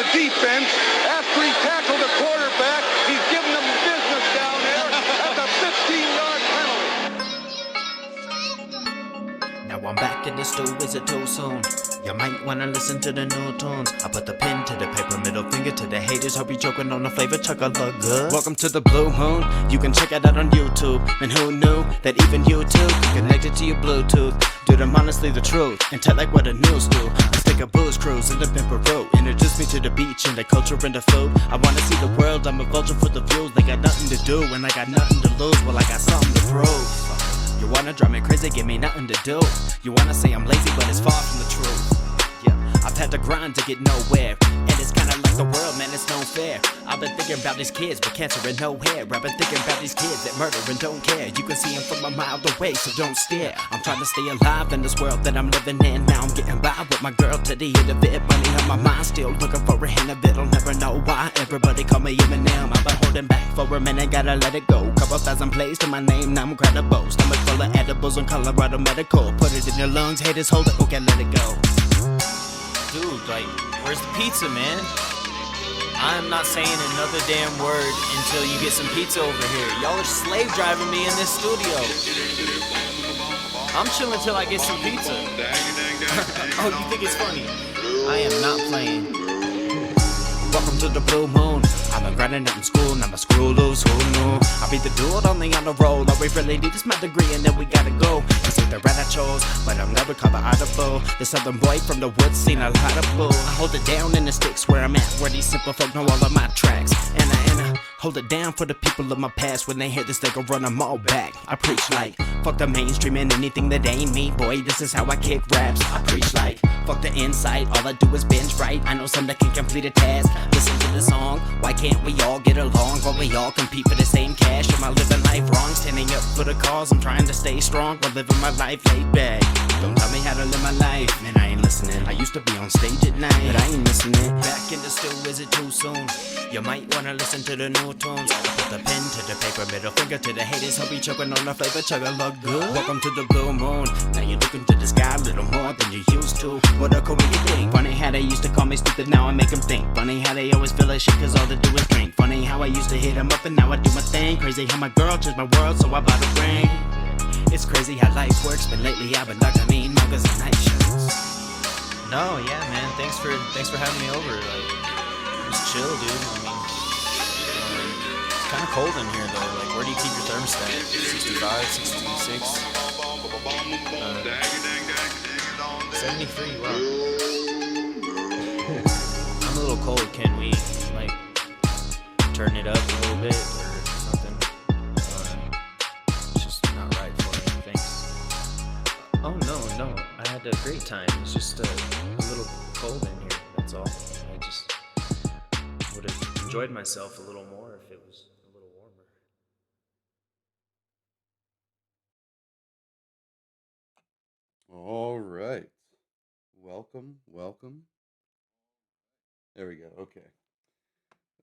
the defense. After he tackled the quarterback, he's giving them business down there. That's a 15-yard penalty. Now I'm back in the stew, is it too soon? You might wanna listen to the new tunes. I put the pen to the paper, middle finger to the haters. Hope you joking on the flavor, chuck a look good. Welcome to the Blue Moon, you can check it out on YouTube. And who knew that even you too can connect it to your Bluetooth? Dude, I'm honestly the truth, and tell like what the news do. Let's take a booze cruise in the Pimperoo. Introduce me to the beach and the culture and the food. I wanna see the world, I'm a vulture for the views. They got nothing to do, and I got nothing to lose. Well, I got something to prove. You wanna drive me crazy, give me nothing to do. You wanna say I'm lazy, but it's far from the truth. Yeah, I've had to grind to get nowhere, and it's kinda like the world, man, it's no fair. I've been thinking about these kids with cancer and no hair. I've been thinking about these kids that murder and don't care. You can see them from a mile away, so don't stare. I'm trying to stay alive in this world that I'm living in. Now I'm getting by with my girl to the end of it. Money on my mind, still looking for a hint of it. I'll never know why everybody call me Eminem. I've been holding back for a minute, gotta let it go. Couple thousand plays to my name, now I'm credible. Stomach full of edibles on Colorado Medical. Put it in your lungs, haters hold it, okay, let it go. Dude, like, where's the pizza, man? I'm not saying another damn word until you get some pizza over here. Y'all are slave driving me in this studio. I'm chilling till I get some pizza. Oh, you think it's funny? I am not playing. Welcome to the Blue Moon. I've been grinding up in school, now my screw loose, who knew? I'll be the dude only on the roll. All we really need is my degree and then we gotta go. It's like the rat I chose, but I'll never call the audible. The southern boy from the woods seen a lot of bull. I hold it down in the sticks where I'm at, where these simple folk know all of my tracks. And I hold it down for the people of my past. When they hear this, they gon' run them all back. I preach like, fuck the mainstream and anything that ain't me. Boy, this is how I kick raps. I preach like, fuck the insight, all I do is binge right. I know some that can complete a task. Listen to the song, why can't we all get along? While we all compete for the same cash. Am I living life wrong? Standing up for the cause, I'm trying to stay strong while living my life laid back. Don't tell me how to live my life, man, I ain't listening. I used to be on stage at night, but I ain't missing it. Back in the stew, is it too soon? You might wanna listen to the new tunes. I put the pen to the paper, middle finger to the haters. Hope you choking on the flavor, chug a look good. Welcome to the Blue Moon. Now you're looking to the sky a little more than you used to. What a cool you think. Funny how they used to call me stupid, now I make them think. Funny how they always feel like shit cause all they do is drink. Funny how I used to hit them up and now I do my thing. Crazy how my girl changed my world, so I bought a ring. It's crazy how life works, but lately I've been ducking mean muggers and night shirts. No, yeah, man. Thanks for having me over. Like, it was chill, dude. I mean, it's kind of cold in here though. Like, where do you keep your thermostat? 65, 66, 73. Wow. I'm a little cold. Can we like turn it up a little bit or something? It's just not right for me. Thanks. Oh no, I had a great time. It's just a little cold in here. That's all. I just would have enjoyed myself a little more if it was a little warmer. All right. Welcome. There we go. Okay.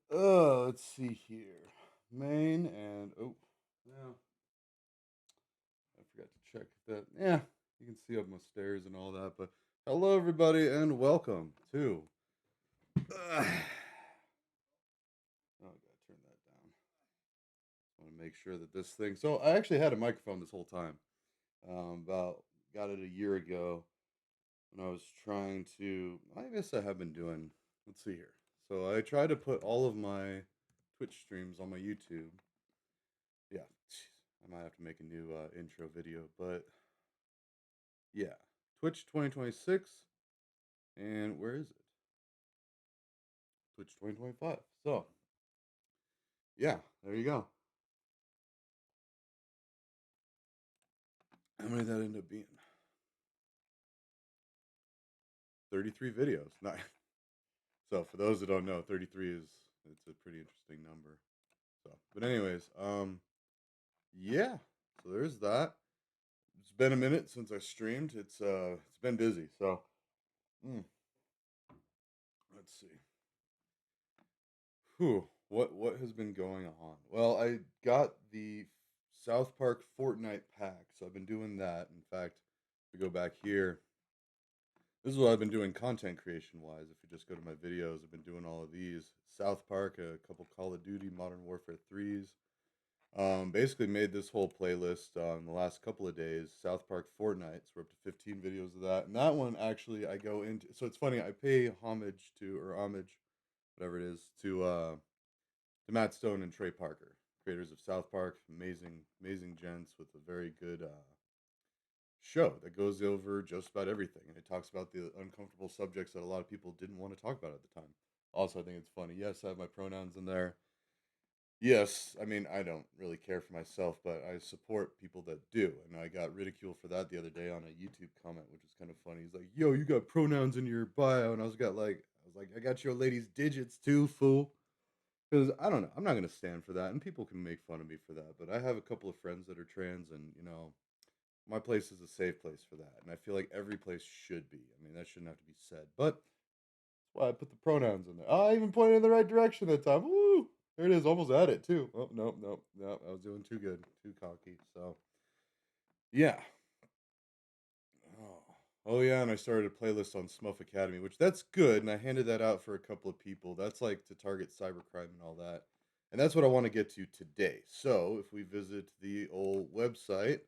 Let's see here. Main and yeah. I forgot to check that. Yeah, you can see up my stairs and all that. But hello, everybody, and welcome to. Oh, I gotta turn that down. I want to make sure that this thing. So I actually had a microphone this whole time. Got it a year ago when I was trying to. I guess I have been doing. Let's see here. So I tried to put all of my Twitch streams on my YouTube. Yeah, I might have to make a new intro video, but yeah, Twitch 2026, and where is it? Twitch 2025. So yeah, there you go. How many did that end up being? 33 videos. Nice. So for those that don't know, 33 it's a pretty interesting number. So, but anyways, yeah. So there's that. It's been a minute since I streamed. It's been busy. So, let's see. What has been going on? Well, I got the South Park Fortnite pack, so I've been doing that. In fact, we go back here. This is what I've been doing content creation wise. If you just go to my videos, I've been doing all of these. South Park, a couple Call of Duty, Modern Warfare 3s. Basically made this whole playlist in the last couple of days. South Park Fortnite, so we're up to 15 videos of that. And that one actually I go into, so it's funny, I pay homage, whatever it is, to Matt Stone and Trey Parker, creators of South Park. Amazing gents with a very good show that goes over just about everything, and it talks about the uncomfortable subjects that a lot of people didn't want to talk about at the time. Also, I think it's funny. Yes, I have my pronouns in there. Yes, I mean, I don't really care for myself, but I support people that do. And I got ridiculed for that the other day on a YouTube comment, which is kind of funny. He's like, "Yo, you got pronouns in your bio." And I was like, "I got your lady's digits too, fool." Because I don't know. I'm not going to stand for that. And people can make fun of me for that. But I have a couple of friends that are trans, and, my place is a safe place for that. And I feel like every place should be. I mean, that shouldn't have to be said. But that's why I put the pronouns in there. Oh, I even pointed in the right direction that time. Woo! There it is. Almost at it, too. Oh, no. I was doing too good. Too cocky. So, yeah. Oh. Oh, yeah. And I started a playlist on Smuff Academy, which that's good. And I handed that out for a couple of people. That's like to target cybercrime and all that. And that's what I want to get to today. So, if we visit the old website,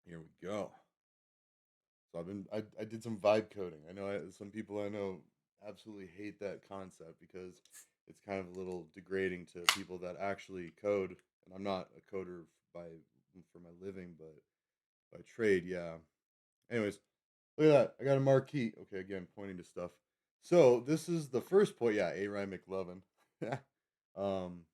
here we go. So I did some vibe coding. I know some people I know absolutely hate that concept because it's kind of a little degrading to people that actually code. And I'm not a coder by for my living, but by trade, yeah. Anyways, look at that. I got a marquee. Okay, again, pointing to stuff. So this is the first point. Yeah, A-Rye McLovin. um,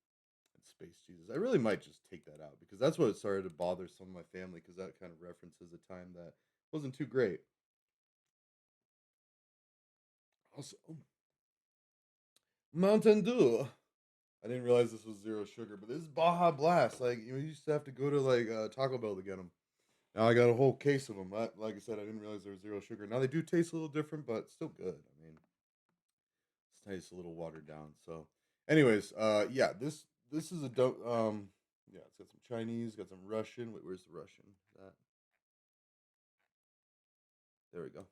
and Space Jesus. I really might just take that out because that's what started to bother some of my family because that kind of references a time that wasn't too great. Also, Mountain Dew. I didn't realize this was zero sugar, but this is Baja Blast. Like you used to have to go to like Taco Bell to get them. Now I got a whole case of them. Like I said, I didn't realize there was zero sugar. Now they do taste a little different, but still good. I mean, it's nice, a little watered down. So, anyways, yeah, this is a dope. Yeah, it's got some Chinese, got some Russian. Wait, where's the Russian? That there we go.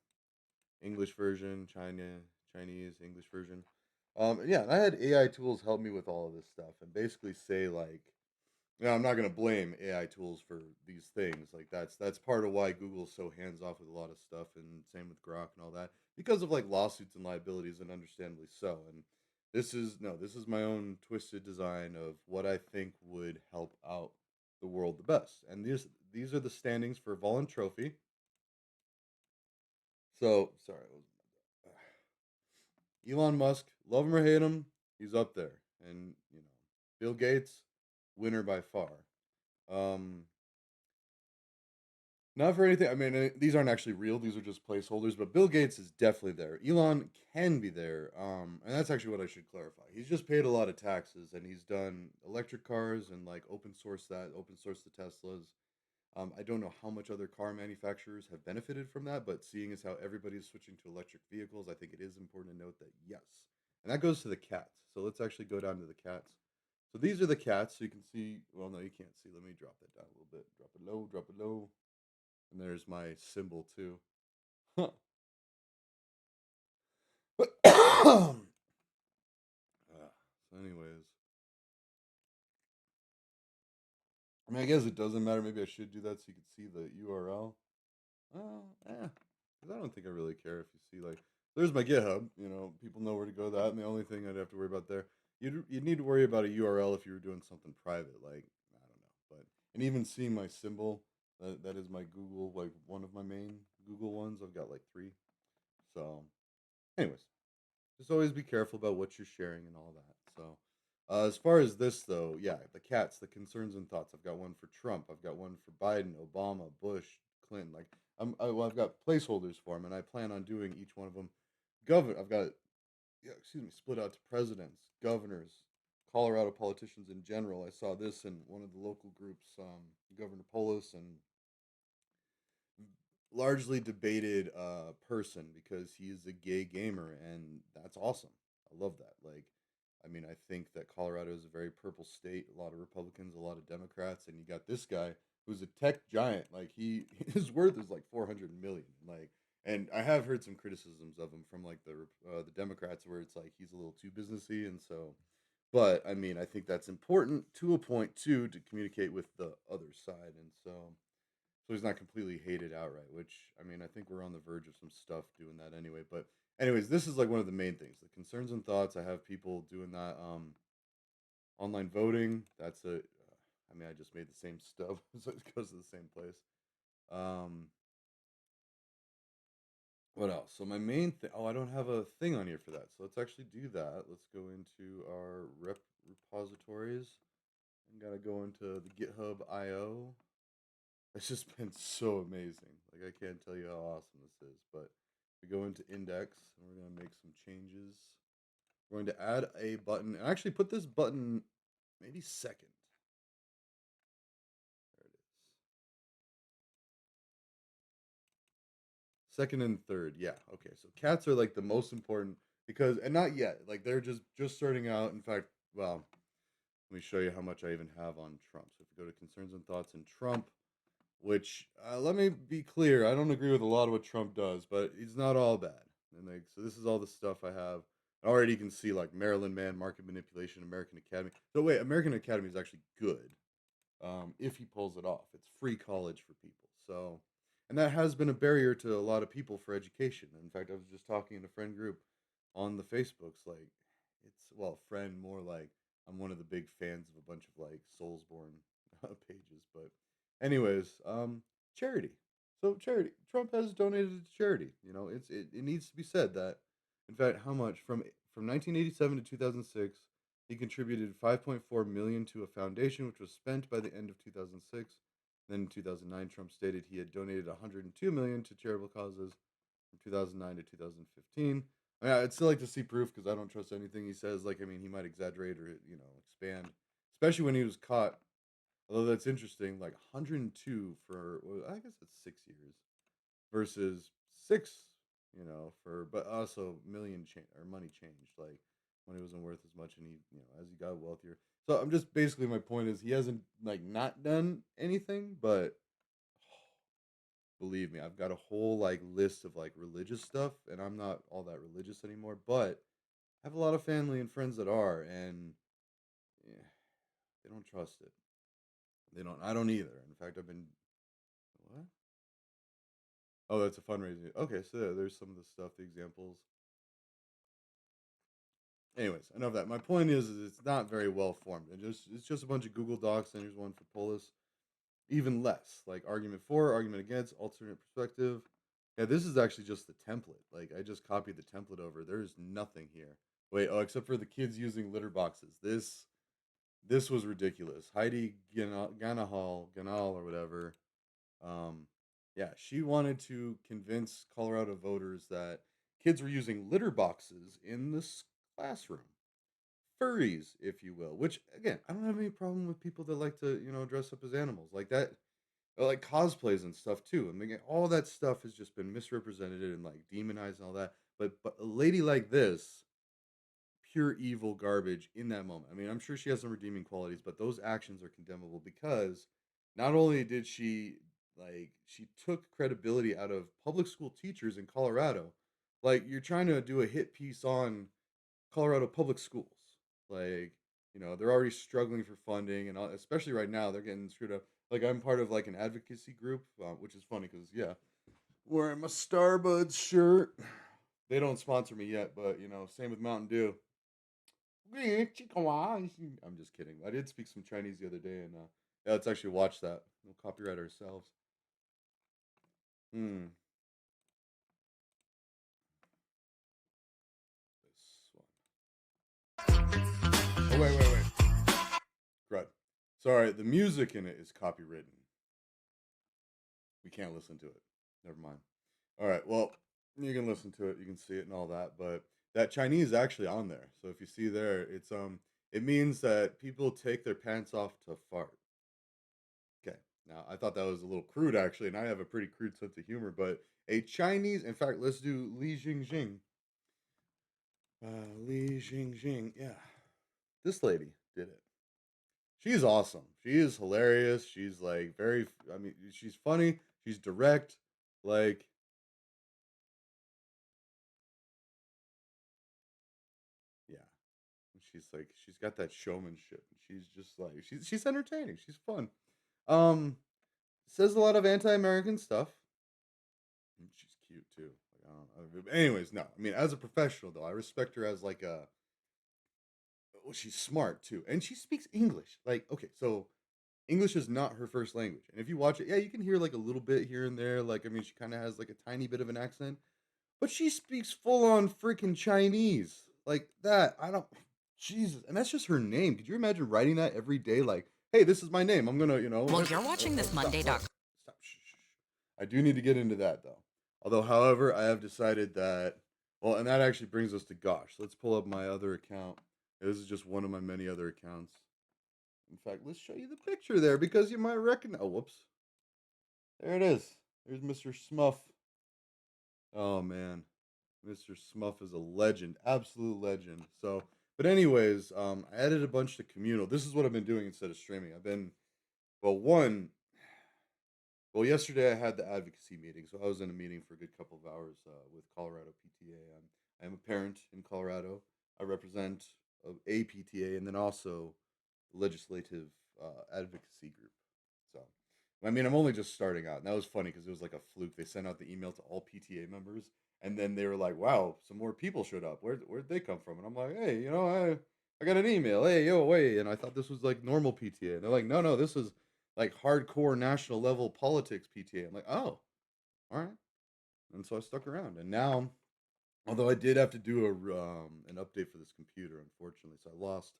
English version, Chinese, English version. Yeah, and I had AI tools help me with all of this stuff and basically say like, I'm not gonna blame AI tools for these things. Like that's part of why Google's so hands off with a lot of stuff, and same with Grok and all that, because of like lawsuits and liabilities, and understandably so. And this is my own twisted design of what I think would help out the world the best. And these are the standings for Volun Trophy. So sorry, Elon Musk, love him or hate him, he's up there. And, Bill Gates, winner by far. Um, Not for anything. I mean, these aren't actually real. These are just placeholders. But Bill Gates is definitely there. Elon can be there. And that's actually what I should clarify. He's just paid a lot of taxes, and he's done electric cars and like open source the Teslas. I don't know how much other car manufacturers have benefited from that, but seeing as how everybody's switching to electric vehicles, I think it is important to note that yes. And that goes to the cats. So let's actually go down to the cats. So these are the cats. So you can see, well, no, you can't see. Let me drop that down a little bit. Drop it low, drop it low. And there's my symbol too. So anyways, I mean, I guess it doesn't matter. Maybe I should do that so you can see the URL. Well, because I don't think I really care if you see like there's my GitHub. People know where to go that, and the only thing I'd have to worry about there, you'd need to worry about a URL if you were doing something private, like I don't know, and even seeing my symbol, that is my Google, like one of my main Google ones. I've got like three. So, anyways, just always be careful about what you're sharing and all that. So, as far as this though, yeah, the cats, the concerns and thoughts. I've got one for Trump. I've got one for Biden, Obama, Bush, Clinton. Like, well, I've got placeholders for them, and I plan on doing each one of them. I've got, yeah, excuse me, split out to presidents, governors, Colorado politicians in general. I saw this in one of the local groups, Governor Polis, and largely debated person because he is a gay gamer, and that's awesome. I love that. Like, I mean, I think that Colorado is a very purple state. A lot of Republicans, a lot of Democrats, and you got this guy who's a tech giant. Like his worth is like 400 million. Like, and I have heard some criticisms of him from like the Democrats, where it's like he's a little too businessy, and so. But I mean, I think that's important to a point too, to communicate with the other side, and so he's not completely hated outright. Which, I mean, I think we're on the verge of some stuff doing that anyway. But anyways, this is like one of the main things, the concerns and thoughts. I have people doing that. Online voting. That's a. I mean, I just made the same stuff, so it goes to the same place. Um, what else? So my main thing. Oh, I don't have a thing on here for that. So let's actually do that. Let's go into our repositories. And gotta go into the GitHub IO. It's just been so amazing. Like, I can't tell you how awesome this is. But we go into index and we're gonna make some changes. We're going to add a button and actually put this button maybe second. There it is. Second and third. Yeah. Okay. So cats are like the most important, because, and not yet. Like, they're just starting out. In fact, well, let me show you how much I even have on Trump. So if you go to concerns and thoughts in Trump, which, let me be clear, I don't agree with a lot of what Trump does, but he's not all bad. And like, so this is all the stuff I have. Already you can see like Maryland Man, market manipulation, American Academy. So wait, American Academy is actually good, if he pulls it off. It's free college for people. So, and that has been a barrier to a lot of people for education. In fact, I was just talking in a friend group on the Facebooks. Like, it's, well, friend, more like I'm one of the big fans of a bunch of like Soulsborne pages. But, anyways, charity. So charity. Trump has donated to charity. You know, it needs to be said that. In fact, how much from 1987 to 2006, he contributed 5.4 million to a foundation, which was spent by the end of 2006. Then in 2009, Trump stated he had donated 102 million to charitable causes from 2009 to 2015. I mean, I'd still like to see proof, because I don't trust anything he says. Like, I mean, he might exaggerate or expand, especially when he was caught. Although that's interesting, like 102 for, well, I guess it's 6 years versus six, for, but also million change or money changed, like when it wasn't worth as much, and he, as he got wealthier. So I'm just, basically, my point is, he hasn't like not done anything, but believe me, I've got a whole like list of like religious stuff, and I'm not all that religious anymore, but I have a lot of family and friends that are, and yeah, they don't trust it. They don't. I don't either. In fact, I've been, what? Oh, that's a fundraiser. Okay, so there's some of the stuff, the examples. Anyways, enough of that. My point is it's not very well formed. It's just a bunch of Google Docs, and here's one for Polis. Even less. Like argument for, argument against, alternate perspective. Yeah, this is actually just the template. Like, I just copied the template over. There's nothing here. Wait, oh, except for the kids using litter boxes. This was ridiculous. Heidi Ganal or whatever. Um, yeah, she wanted to convince Colorado voters that kids were using litter boxes in this classroom. Furries, if you will. Which, again, I don't have any problem with people that like to, dress up as animals like that, or like cosplays and stuff too. I mean, all that stuff has just been misrepresented and like demonized and all that. But a lady like this, pure evil garbage in that moment. I mean, I'm sure she has some redeeming qualities, but those actions are condemnable, because not only did she took credibility out of public school teachers in Colorado. Like, you're trying to do a hit piece on Colorado public schools. Like, they're already struggling for funding, and especially right now, they're getting screwed up. Like, I'm part of like an advocacy group, which is funny because, yeah, wearing my Starbuds shirt. They don't sponsor me yet, but same with Mountain Dew. I'm just kidding. I did speak some Chinese the other day, and yeah, let's actually watch that. We'll copyright ourselves. Hmm. This one. Oh, wait. Crud. Sorry, the music in it is copywritten. We can't listen to it. Never mind. All right. Well, you can listen to it. You can see it and all that, but that Chinese is actually on there. So if you see there, it means that people take their pants off to fart. Okay. Now, I thought that was a little crude, actually, and I have a pretty crude sense of humor, but a Chinese, in fact, let's do Li Jingjing. Li Jingjing, yeah. This lady did it. she's awesome. She is hilarious. She's like very. I mean, she's funny. She's direct. Like, yeah. She's like she's got that showmanship. She's just like she's entertaining. She's fun. Um, says a lot of anti-American stuff. She's cute too. Like, I don't know. Anyways, no. I mean, as a professional though, I respect her as like a. Well, she's smart too, and she speaks English. Like, okay, so English is not her first language, and if you watch it, yeah, you can hear like a little bit here and there. Like, I mean, she kind of has like a tiny bit of an accent, but she speaks full on freaking Chinese like that. I don't. Jesus, and that's just her name. Could you imagine writing that every day? Like, hey, this is my name. I'm gonna, Well, you're watching this stop, Monday stop, doc. stop. Shh, shh, shh. I do need to get into that though. Although, however, I have decided that. Well, and that actually brings us to Gosh. Let's pull up my other account. This is just one of my many other accounts. In fact, let's show you the picture there because you might recognize. Oh, whoops. There it is. There's Mr. Smuff. Oh man, Mr. Smuff is a legend, absolute legend. So, but anyways, I added a bunch to communal. This is what I've been doing instead of streaming. I've been, well, one, well, yesterday I had the advocacy meeting, so I was in a meeting for a good couple of hours with Colorado PTA. I'm a parent in Colorado. I represent a PTA and then also legislative advocacy group. So, I mean, I'm only just starting out, and that was funny because it was like a fluke. They sent out the email to all PTA members, and then they were like, "Wow, some more people showed up. Where'd they come from?" And I'm like, "Hey, I got an email. Hey, yo, wait." And I thought this was like normal PTA, and they're like, "No, no, this is like hardcore national level politics PTA." I'm like, "Oh, all right." And so I stuck around, and now, although I did have to do an update for this computer, unfortunately, so I lost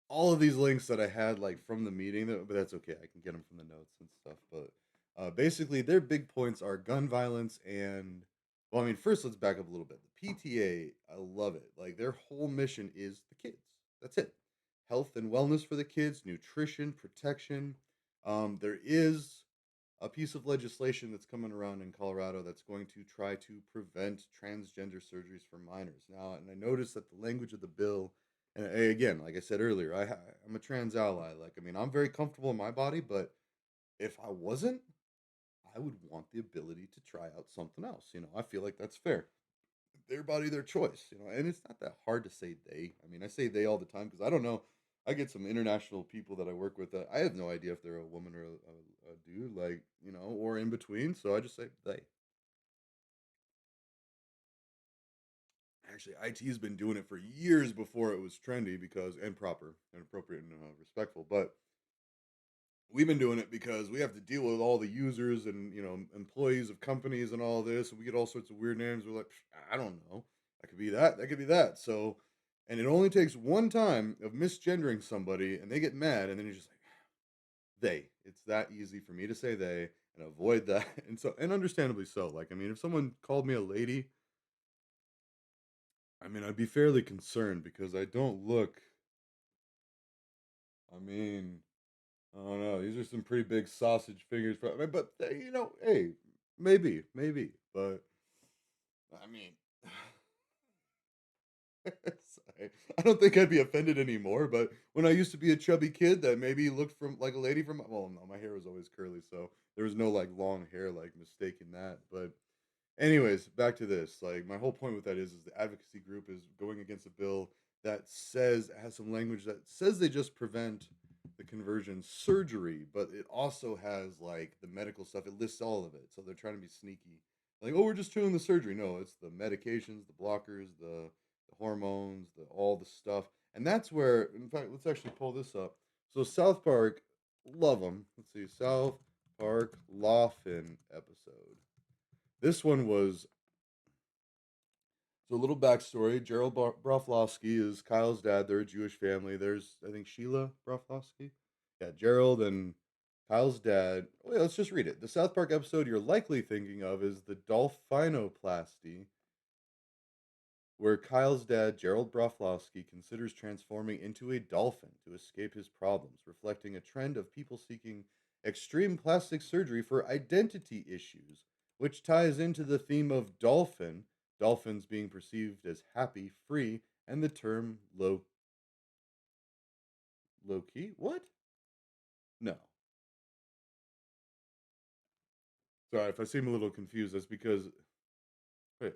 all of these links that I had like from the meeting, but that's okay. I can get them from the notes and stuff. But basically, their big points are gun violence and, well, I mean, first let's back up a little bit. The PTA, I love it. Like their whole mission is the kids. That's it. Health and wellness for the kids, nutrition, protection. There is a piece of legislation that's coming around in Colorado that's going to try to prevent transgender surgeries for minors. Now, and I noticed that the language of the bill, and again, like I said earlier, I'm a trans ally. Like, I mean, I'm very comfortable in my body, but if I wasn't, I would want the ability to try out something else. I feel like that's fair. Their body, their choice. And it's not that hard to say they. I mean, I say they all the time because I don't know. I get some international people that I work with that I have no idea if they're a woman or a dude, like, or in between. So I just say they. Actually, IT has been doing it for years before it was trendy because, and proper and appropriate and respectful. But we've been doing it because we have to deal with all the users and employees of companies and all this, and we get all sorts of weird names. We're like, I don't know, that could be that, that could be that. So, and it only takes one time of misgendering somebody, and they get mad, and then you're just like, they. It's that easy for me to say they and avoid that, and so, and understandably so. Like, I mean, if someone called me a lady, I mean, I'd be fairly concerned because I don't look. I mean, I don't know. These are some pretty big sausage fingers, but hey, maybe. But I mean, sorry. I don't think I'd be offended anymore. But when I used to be a chubby kid that maybe looked from like a lady from, well, no, my hair was always curly, so there was no like long hair like mistaking that. But anyways, back to this. Like my whole point with that is the advocacy group is going against a bill that says has some language that says they just prevent the conversion surgery, but it also has like the medical stuff. It lists all of it. So they're trying to be sneaky. Like, oh, we're just doing the surgery. No, it's the medications, the blockers, the hormones, the all the stuff. And that's where, in fact, let's actually pull this up. So South Park, love them. Let's see, South Park Laugh-In episode. This one was, so a little backstory. Gerald Broflovsky is Kyle's dad. They're a Jewish family. There's, I think, Sheila Broflovsky. Yeah, Gerald and Kyle's dad. Wait, let's just read it. The South Park episode you're likely thinking of is the Dolphinoplasty, where Kyle's dad, Gerald Broflovsky, considers transforming into a dolphin to escape his problems, reflecting a trend of people seeking extreme plastic surgery for identity issues, which ties into the theme of dolphin, dolphins being perceived as happy, free, and the term low key. What? No. Sorry if I seem a little confused. That's because wait,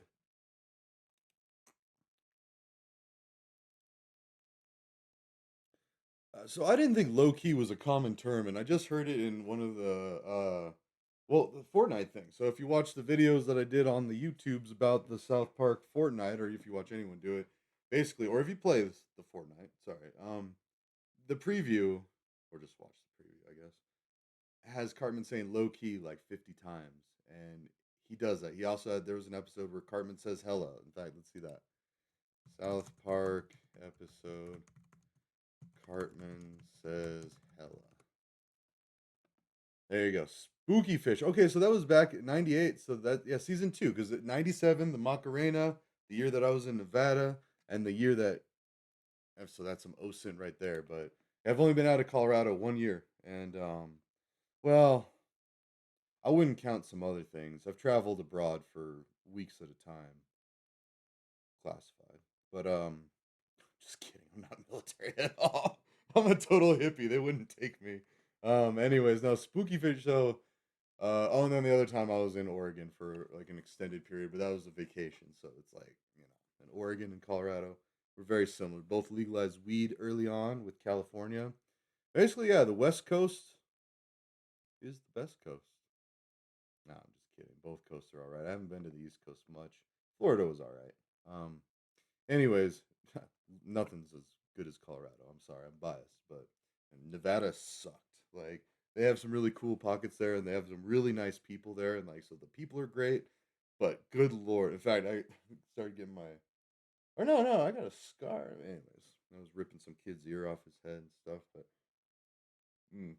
so I didn't think low key was a common term, and I just heard it in one of the Fortnite thing. So if you watch the videos that I did on the YouTubes about the South Park Fortnite, or if you watch anyone do it, basically, or if you play the Fortnite, sorry, the preview, or just watch the preview, I guess, has Cartman saying low key like 50 times, and he does that. He also had there was an episode where Cartman says hella. In fact, let's see that South Park episode. Cartman says hella. There you go. Spooky Fish. Okay, so that was back at 98. So that, yeah, season two. Because at 97, the Macarena, the year that I was in Nevada, and the year that, so that's some OSINT right there. But I've only been out of Colorado 1 year. And, well, I wouldn't count some other things. I've traveled abroad for weeks at a time, classified. But, just kidding. I'm not military at all. I'm a total hippie. They wouldn't take me. Anyways, no, Spooky Fish. So, oh, and then the other time I was in Oregon for like an extended period, but that was a vacation. So it's like, in Oregon and Colorado, we're very similar. Both legalized weed early on with California. Basically, yeah, the West Coast is the best coast. No, I'm just kidding. Both coasts are all right. I haven't been to the East Coast much. Florida was all right. Anyways, nothing's as good as Colorado. I'm sorry, I'm biased, but and Nevada sucked. Like they have some really cool pockets there, and they have some really nice people there, and like so the people are great. But good lord, in fact, I started getting my or no, I got a scar. Anyways, I was ripping some kid's ear off his head and stuff, but mm.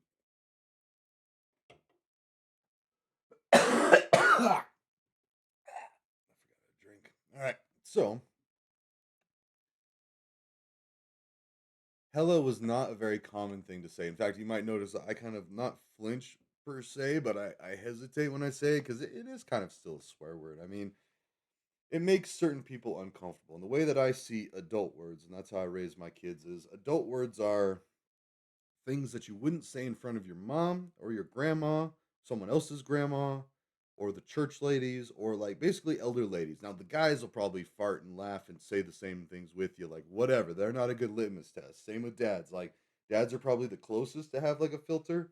I forgot to drink. All right, so hella was not a very common thing to say. In fact, you might notice that I kind of not flinch per se, but I hesitate when I say it because it is kind of still a swear word. I mean, it makes certain people uncomfortable. And the way that I see adult words, and that's how I raise my kids, is adult words are things that you wouldn't say in front of your mom or your grandma, someone else's grandma, or the church ladies, or like basically elder ladies. Now, the guys will probably fart and laugh and say the same things with you, like whatever. They're not a good litmus test. Same with dads. Like, dads are probably the closest to have like a filter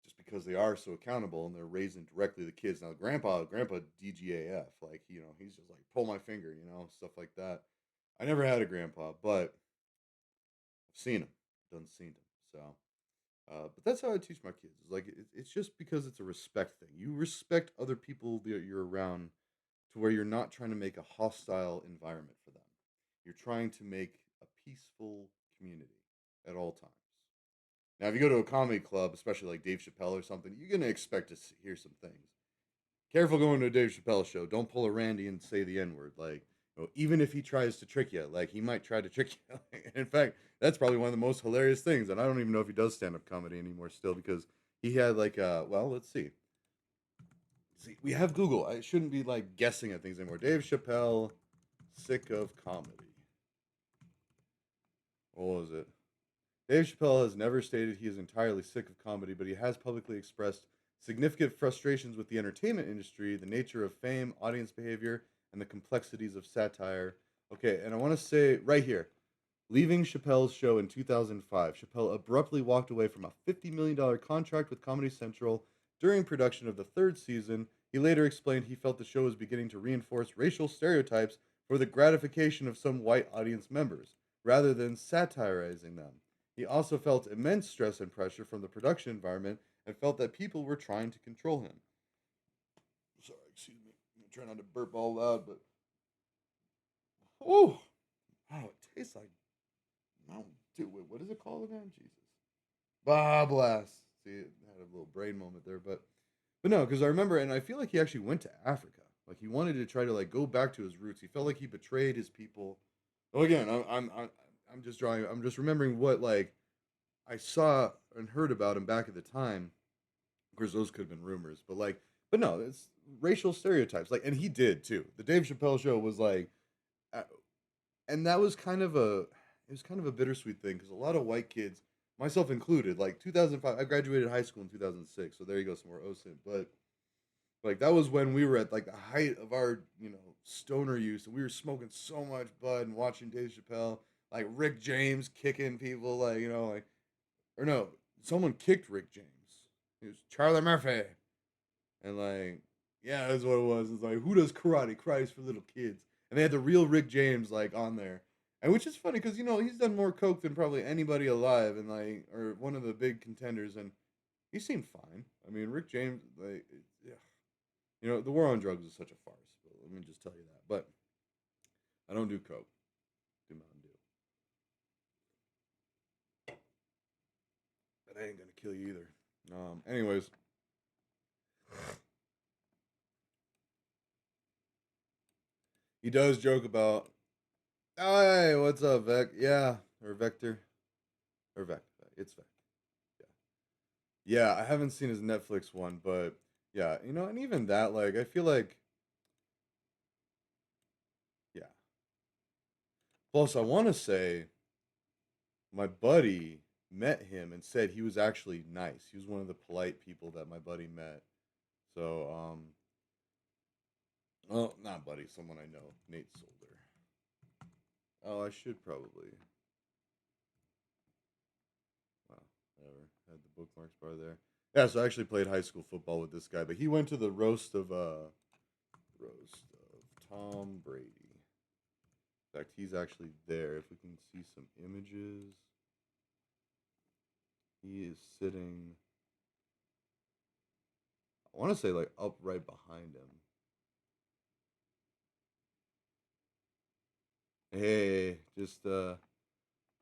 just because they are so accountable and they're raising directly the kids. Now, grandpa DGAF, like, he's just like, pull my finger, stuff like that. I never had a grandpa, but I've seen him, done seen him. So, but that's how I teach my kids. It's like it's just because it's a respect thing. You respect other people that you're around to where you're not trying to make a hostile environment for them. You're trying to make a peaceful community at all times. Now, if you go to a comedy club, especially like Dave Chappelle or something, you're gonna expect to hear some things. Careful going to a Dave Chappelle show. Don't pull a Randy and say the N word. Like, even if he tries to trick you, like he might try to trick you. In fact, that's probably one of the most hilarious things. And I don't even know if he does stand up comedy anymore still because he had like well, let's see. See, we have Google. I shouldn't be like guessing at things anymore. Dave Chappelle, sick of comedy. What was it? Dave Chappelle has never stated he is entirely sick of comedy, but he has publicly expressed significant frustrations with the entertainment industry, the nature of fame, audience behavior, and the complexities of satire. Okay, and I want to say right here, leaving Chappelle's show in 2005, Chappelle abruptly walked away from a $50 million contract with Comedy Central during production of the third season. He later explained he felt the show was beginning to reinforce racial stereotypes for the gratification of some white audience members, rather than satirizing them. He also felt immense stress and pressure from the production environment and felt that people were trying to control him. Sorry, excuse me. I'm trying not to burp all loud, but oh, wow, it tastes like Mountain Dew. Wait, what is it called again? Jesus, bah blast. See, I had a little brain moment there, but no, because I remember, and I feel like he actually went to Africa. Like he wanted to try to like go back to his roots. He felt like he betrayed his people. Well, again, I'm just drawing. I'm just remembering what like I saw and heard about him back at the time. Of course, those could have been rumors, but no, it's racial stereotypes. Like, and he did too. The Dave Chappelle show was like, uh, and that was kind of a, it was kind of a bittersweet thing because a lot of white kids myself included. Like 2005, I graduated high school in 2006, so there you go, some more OSINT. But like that was when we were at like the height of our stoner use, and we were smoking so much bud and watching Dave Chappelle, like Rick James kicking people, like like or no, someone kicked Rick James. It was Charlie Murphy, and like yeah, that's what it was. It's like who does karate? Karate's for little kids, and they had the real Rick James like on there. And which is funny because he's done more coke than probably anybody alive, and like or one of the big contenders, and he seemed fine. I mean, Rick James, like, yeah, the war on drugs is such a farce. But let me just tell you that. But I don't do coke. Do Mountain Dew. That ain't gonna kill you either. Anyways, he does joke about, oh, hey, what's up, Vec? Yeah, or Vector, or Vec. It's Vec. Yeah, I haven't seen his Netflix one, but yeah, and even that, like, I feel like, yeah. Plus, I want to say my buddy met him and said he was actually nice. He was one of the polite people that my buddy met. So, well, not buddy, someone I know, Nate Solder. Oh, I should probably. Wow, whatever. Had the bookmarks bar there. Yeah, so I actually played high school football with this guy, but he went to the roast of Tom Brady. In fact, he's actually there. If we can see some images, he is sitting. I want to say like up right behind him. Hey, just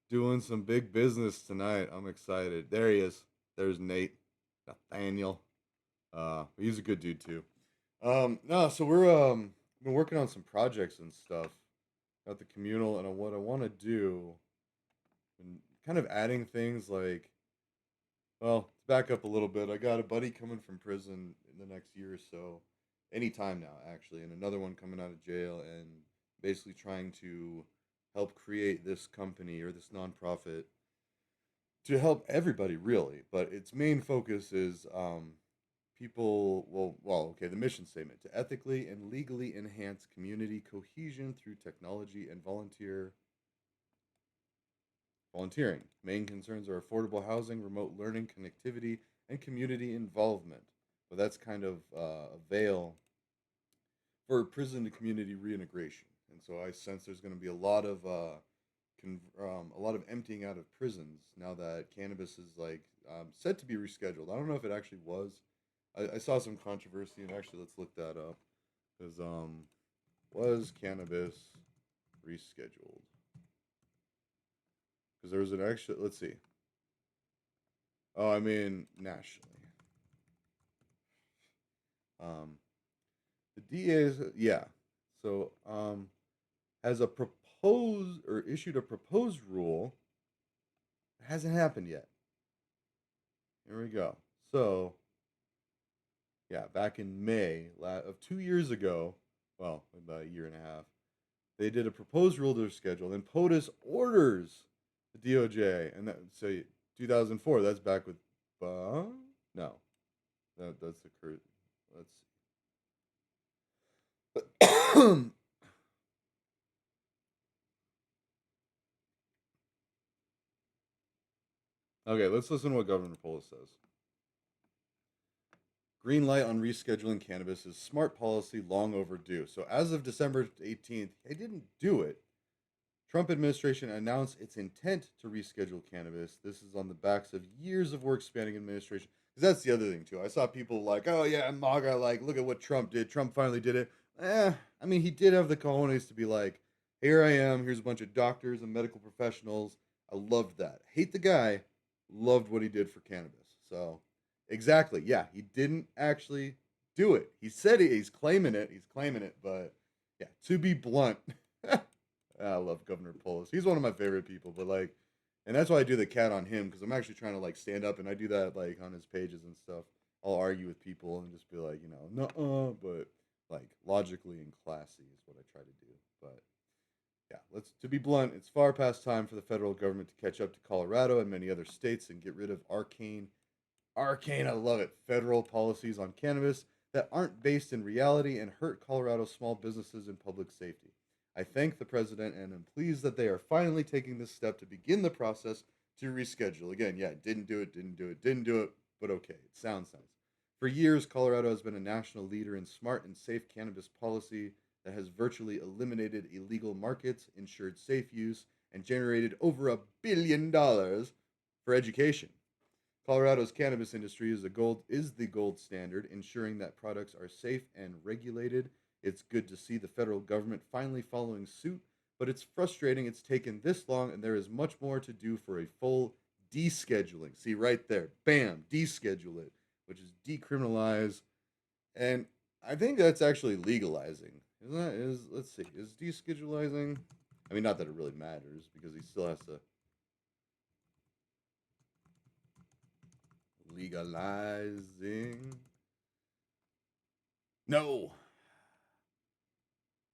doing some big business tonight. I'm excited. There he is. There's Nate, Nathaniel. He's a good dude too. No, so we're been working on some projects and stuff at the communal, and what I want to do, and kind of adding things like, well, to back up a little bit, I got a buddy coming from prison in the next year or so, anytime now actually, and another one coming out of jail, and basically trying to help create this company or this nonprofit to help everybody really, but its main focus is people okay, the mission statement to ethically and legally enhance community cohesion through technology and volunteering. Main concerns are affordable housing, remote learning, connectivity, and community involvement. But that's kind of a veil for prison to community reintegration, and so I sense there's going to be a lot of emptying out of prisons now that cannabis is like said to be rescheduled. I don't know if it actually was. I saw some controversy, and actually, let's look that up. Because was cannabis rescheduled? Because there was an actual. Let's see. Oh, I mean nationally. The DA yeah. So has a proposed or issued a proposed rule. It hasn't happened yet. Here we go. So yeah, back in May of 2 years ago, well, about a year and a half, they did a proposed rule to their schedule. Then POTUS orders the DOJ, and that say 2004. That's back with, no, that's the current. Let's see. Okay, let's listen to what Governor Polis says. Green light on rescheduling cannabis is smart policy long overdue. So as of December 18th, they didn't do it. Trump administration announced its intent to reschedule cannabis. This is on the backs of years of work spanning administration. Because that's the other thing too. I saw people like, oh yeah, MAGA, like, look at what Trump did. Trump finally did it. I mean, he did have the cojones to be like, here I am. Here's a bunch of doctors and medical professionals. I loved that. Hate the guy. Loved what he did for cannabis. So, exactly. Yeah, he didn't actually do it. He said he's claiming it. He's claiming it. But yeah, to be blunt, I love Governor Polis. He's one of my favorite people. But like, and that's why I do the cat on him, because I'm actually trying to like stand up, and I do that like on his pages and stuff. I'll argue with people and just be like, no, but like logically and classy is what I try to do. But yeah, to be blunt, it's far past time for the federal government to catch up to Colorado and many other states and get rid of arcane, I love it, federal policies on cannabis that aren't based in reality and hurt Colorado's small businesses and public safety. I thank the president and am pleased that they are finally taking this step to begin the process to reschedule. Again, yeah, didn't do it, but okay, it sounds nice. For years, Colorado has been a national leader in smart and safe cannabis policy that has virtually eliminated illegal markets, ensured safe use, and generated over $1 billion for education. Colorado's cannabis industry is the gold standard, ensuring that products are safe and regulated. It's good to see the federal government finally following suit, but it's frustrating it's taken this long and there is much more to do for a full descheduling. See right there, bam, deschedule it, which is decriminalize, and I think that's actually legalizing. Isn't that let's see, is deschedulizing? I mean, not that it really matters because he still has to legalizing. No.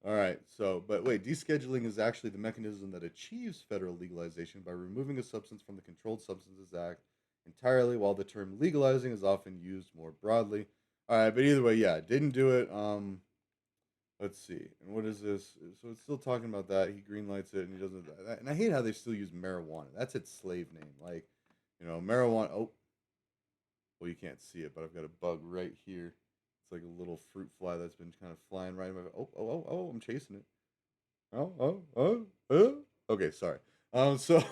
All right. So, but wait, descheduling is actually the mechanism that achieves federal legalization by removing a substance from the Controlled Substances Act entirely, while the term legalizing is often used more broadly. All right, but either way, yeah, didn't do it. Let's see. And what is this? So it's still talking about that. He greenlights it, and he doesn't. And I hate how they still use marijuana. That's its slave name. Like, marijuana. Oh, well, you can't see it, but I've got a bug right here. It's like a little fruit fly that's been kind of flying right in my. Oh! I'm chasing it. Oh! Okay, sorry. So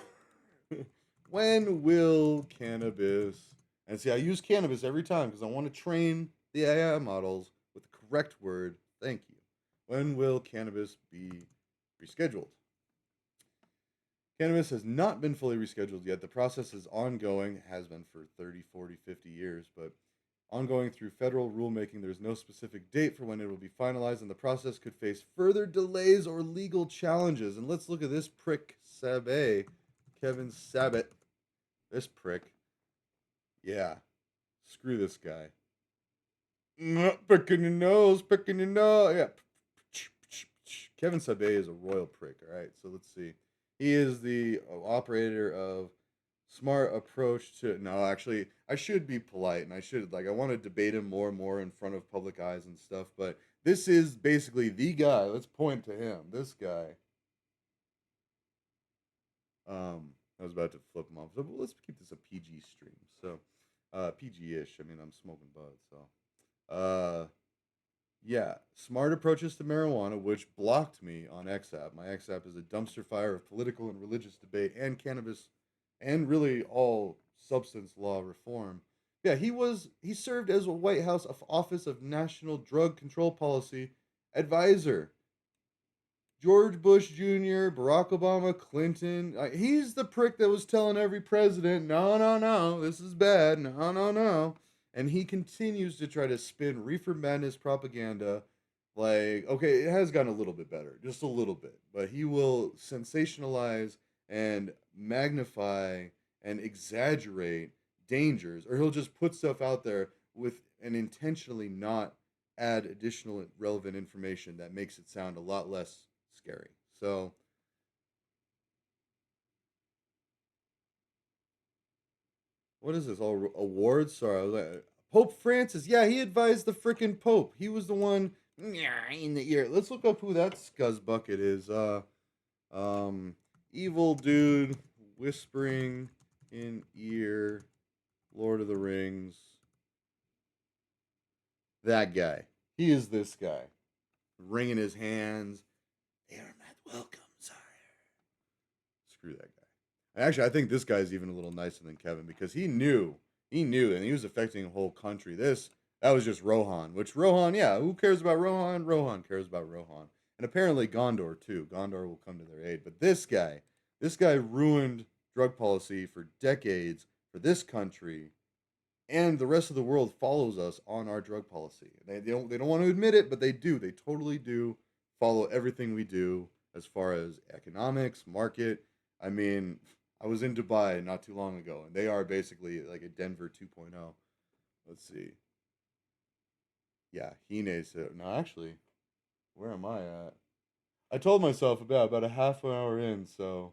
when will cannabis? And see, I use cannabis every time because I want to train the AI models with the correct word. Thank you. When will cannabis be rescheduled? Cannabis has not been fully rescheduled yet. The process is ongoing, has been for 30, 40, 50 years, but ongoing through federal rulemaking. There's no specific date for when it will be finalized, and the process could face further delays or legal challenges. And let's look at this prick, Kevin Sabat. This prick. Yeah. Screw this guy. Picking your nose. Yeah. Kevin Sabat is a royal prick, all right? So let's see. He is the operator of Smart Approach to... No, actually, I should be polite, and I want to debate him more and more in front of public eyes and stuff, but this is basically the guy. Let's point to him. This guy. I was about to flip him off. So let's keep this a PG stream. So, PG-ish. I mean, I'm smoking bud, so... Yeah, smart approaches to marijuana, which blocked me on XApp. My XApp is a dumpster fire of political and religious debate and cannabis and really all substance law reform. Yeah, he served as a White House Office of National Drug Control Policy advisor. George Bush Jr., Barack Obama, Clinton. He's the prick that was telling every president, no, this is bad. No. And he continues to try to spin reefer madness propaganda. Like, okay, it has gotten a little bit better, just a little bit. But he will sensationalize and magnify and exaggerate dangers. Or he'll just put stuff out there and intentionally not add additional relevant information that makes it sound a lot less scary. So... What is this? All awards? Sorry, I was like, Pope Francis. Yeah, he advised the freaking Pope. He was the one in the ear. Let's look up who that scuzzbucket is. Evil dude whispering in ear, Lord of the Rings. That guy. He is this guy, wringing his hands. They are not welcome, sire. Screw that guy. Actually, I think this guy's even a little nicer than Kevin because he knew, and he was affecting a whole country. That was just Rohan, which Rohan, yeah, who cares about Rohan? Rohan cares about Rohan. And apparently Gondor, too. Gondor will come to their aid. But this guy ruined drug policy for decades for this country, and the rest of the world follows us on our drug policy. They don't want to admit it, but they do. They totally do follow everything we do as far as economics, market. I mean... I was in Dubai not too long ago, and they are basically like a Denver 2.0. Let's see. Yeah, Hine said, no, actually, where am I at? I told myself about a half an hour in, so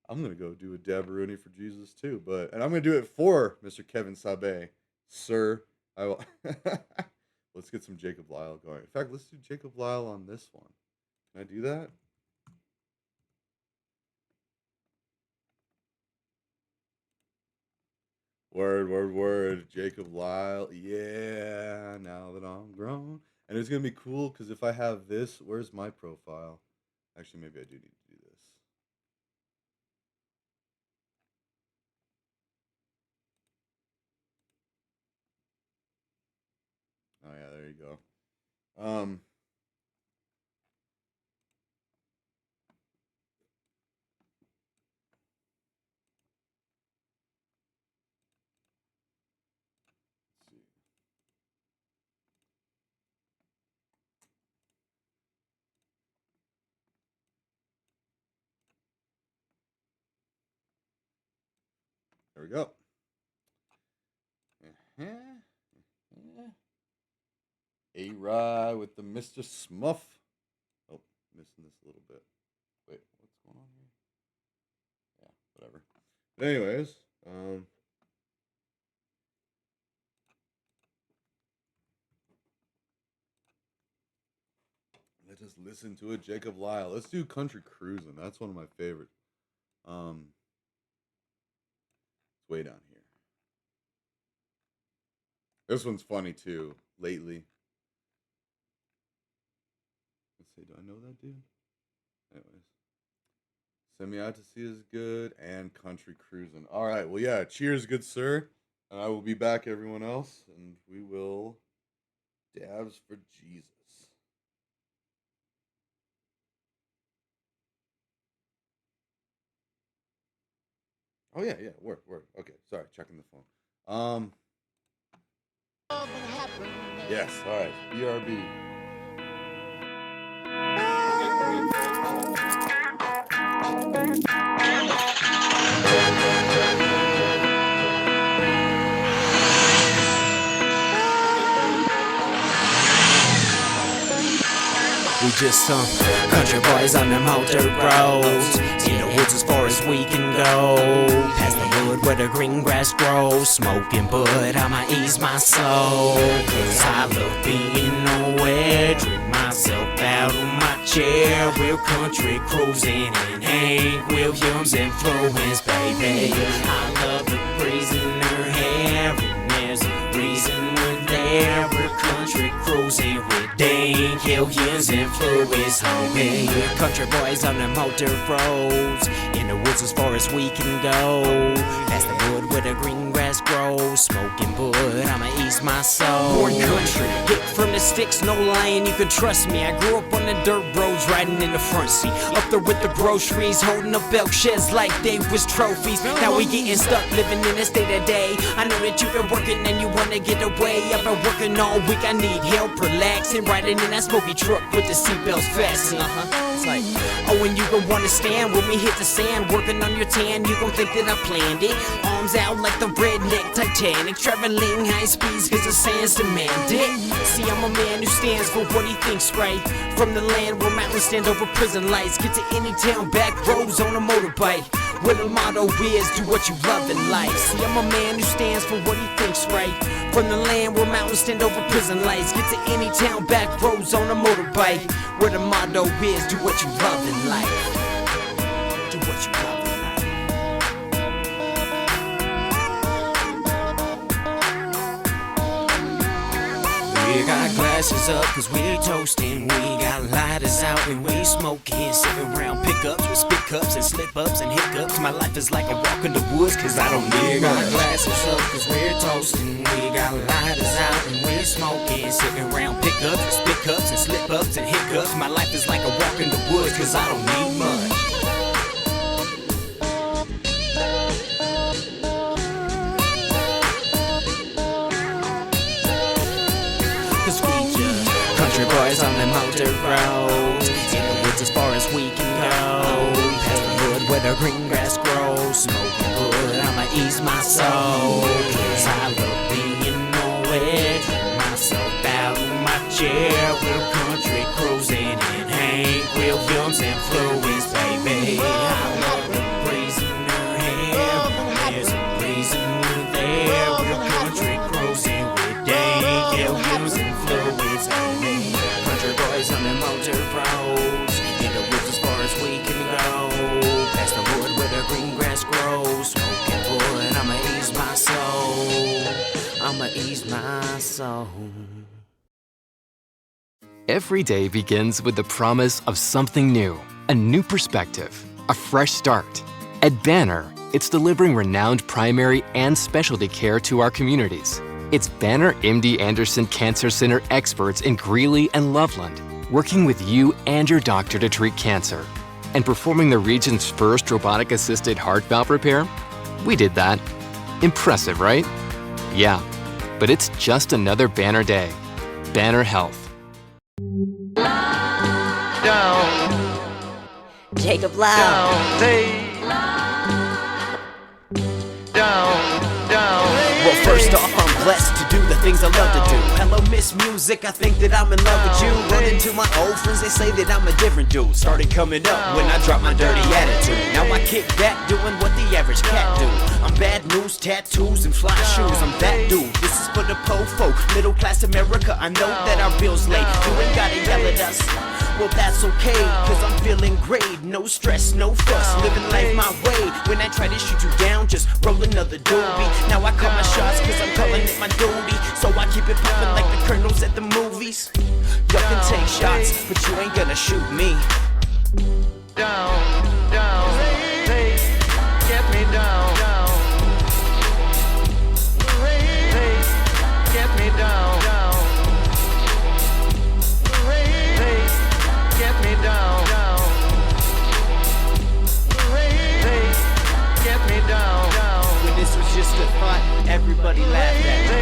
I'm gonna go do a Dabaruni for Jesus too. And I'm gonna do it for Mr. Kevin Sabe, sir. I will. Let's get some Jacob Lyle going. In fact, let's do Jacob Lyle on this one. Can I do that? Word. Jacob Lyle. Yeah, now that I'm grown. And it's going to be cool because if I have this, where's my profile? Actually, maybe I do need to do this. Oh, yeah, there you go. There we go. A-Rye with the Mr. Smuff. Oh, missing this a little bit. Wait, what's going on here? Yeah, whatever. But anyways, let us listen to it, Jacob Lyle. Let's do Country Cruisin'. That's one of my favorites. It's way down here. This one's funny too, lately. Let's see, do I know that dude? Anyways. Send Me Out to Sea is good, and Country Cruisin'. All right, well, yeah, cheers, good sir. And I will be back, everyone else, and we will dabs for Jesus. Oh, yeah, word. Okay, sorry, checking the phone. Yes, all right, BRB. We just some country boys on them old dirt roads, in the woods as far as we can go, past the hood where the green grass grows, smoking bud, I'ma ease my soul, cause I love being nowhere, drink myself out of my chair, real country cruising and Hank Williams influence, baby. I love the breeze in her hair, and there's a reason we're there, we're country cruising with Dane Williams influence, homie. We're country boys on them old dirt roads, in the woods as far as we can go, past the wood where the green grass grows, smoking bud, I'ma ease my soul. Born country, hit from the sticks, no lying, you can trust me. I grew up on the dirt roads, riding in the front seat, up there with the groceries, holding up elk sheds like they was trophies. Now we getting stuck, living in a state of day. I know that you've been working and you wanna get away. I've been working all week, I need help relaxing, riding in that smoky truck with the seatbelts fastened. It's like, oh, and you gon' wanna stand when we hit the sand, working on your tan, you gon' think that I planned it. Arms out like the redneck Titanic, traveling high speeds cause the sands demand it. See, I'm a man who stands for what he thinks right, from the land where mountains stand over prison lights, get to any town, back roads on a motorbike, where the motto is, do what you love in life. See, I'm a man who stands for what he thinks right, from the land where mountains stand over prison lights, get to any town, back roads on a motorbike, where the motto is, do what you love in life. Do what you love in life. We got glasses up cause we toasting, we got lighters out and we smoking, sipping round pickups with spit cups and slip ups and hiccups. My life is like a walk in the woods cause I don't need. We got glasses up cause we're toasting, we got lighters out and we smoking, sipping round pickups with spit cups and slip ups and hiccups. My life is like a walk in the woods cause I don't need much. Country boys on them old dirt roads, in the woods as far as we can go, past the wood where the green grass grows, smoking wood, I'ma ease my soul, cause I love being nowhere, drink myself out of my chair, we're country cruising and Hank Williams influence, baby. I love the breeze in her hair. There's a reason we're there. Real country cruising with Dave. Williams influence, baby. Country boys on the motor roads. In the woods as far as we can go. Past the wood where the green grass grows. Smoking wood, I'ma ease my soul. I'ma ease my soul. Every day begins with the promise of something new, a new perspective, a fresh start. At Banner, it's delivering renowned primary and specialty care to our communities. It's Banner MD Anderson Cancer Center experts in Greeley and Loveland, working with you and your doctor to treat cancer. And performing the region's first robotic-assisted heart valve repair? We did that. Impressive, right? Yeah, but it's just another Banner day. Banner Health. Jacob Loud. Well, first off, I'm blessed to do the things I love to do. Hello, Miss Music, I think that I'm in love with you. Run into my old friends, they say that I'm a different dude. Started coming up when I dropped my dirty attitude. Now I kick back doing what the average cat do. I'm bad news, tattoos, and fly shoes. I'm that dude. This is for the po-fo, middle class America. I know that our bills late. You ain't gotta yell at us. Well, that's okay, cause I'm feeling great. No stress, no fuss, living life my way. When I try to shoot you down, just roll another doobie. Now I call my shots cause I'm calling it my duty. So I keep it poppin' like the colonels at the movies. Y'all can take shots, but you ain't gonna shoot me. Down, hey, get me down, hey, get me down, hey, get me down, hey, get me down. When this was just a thought, everybody laughed at me.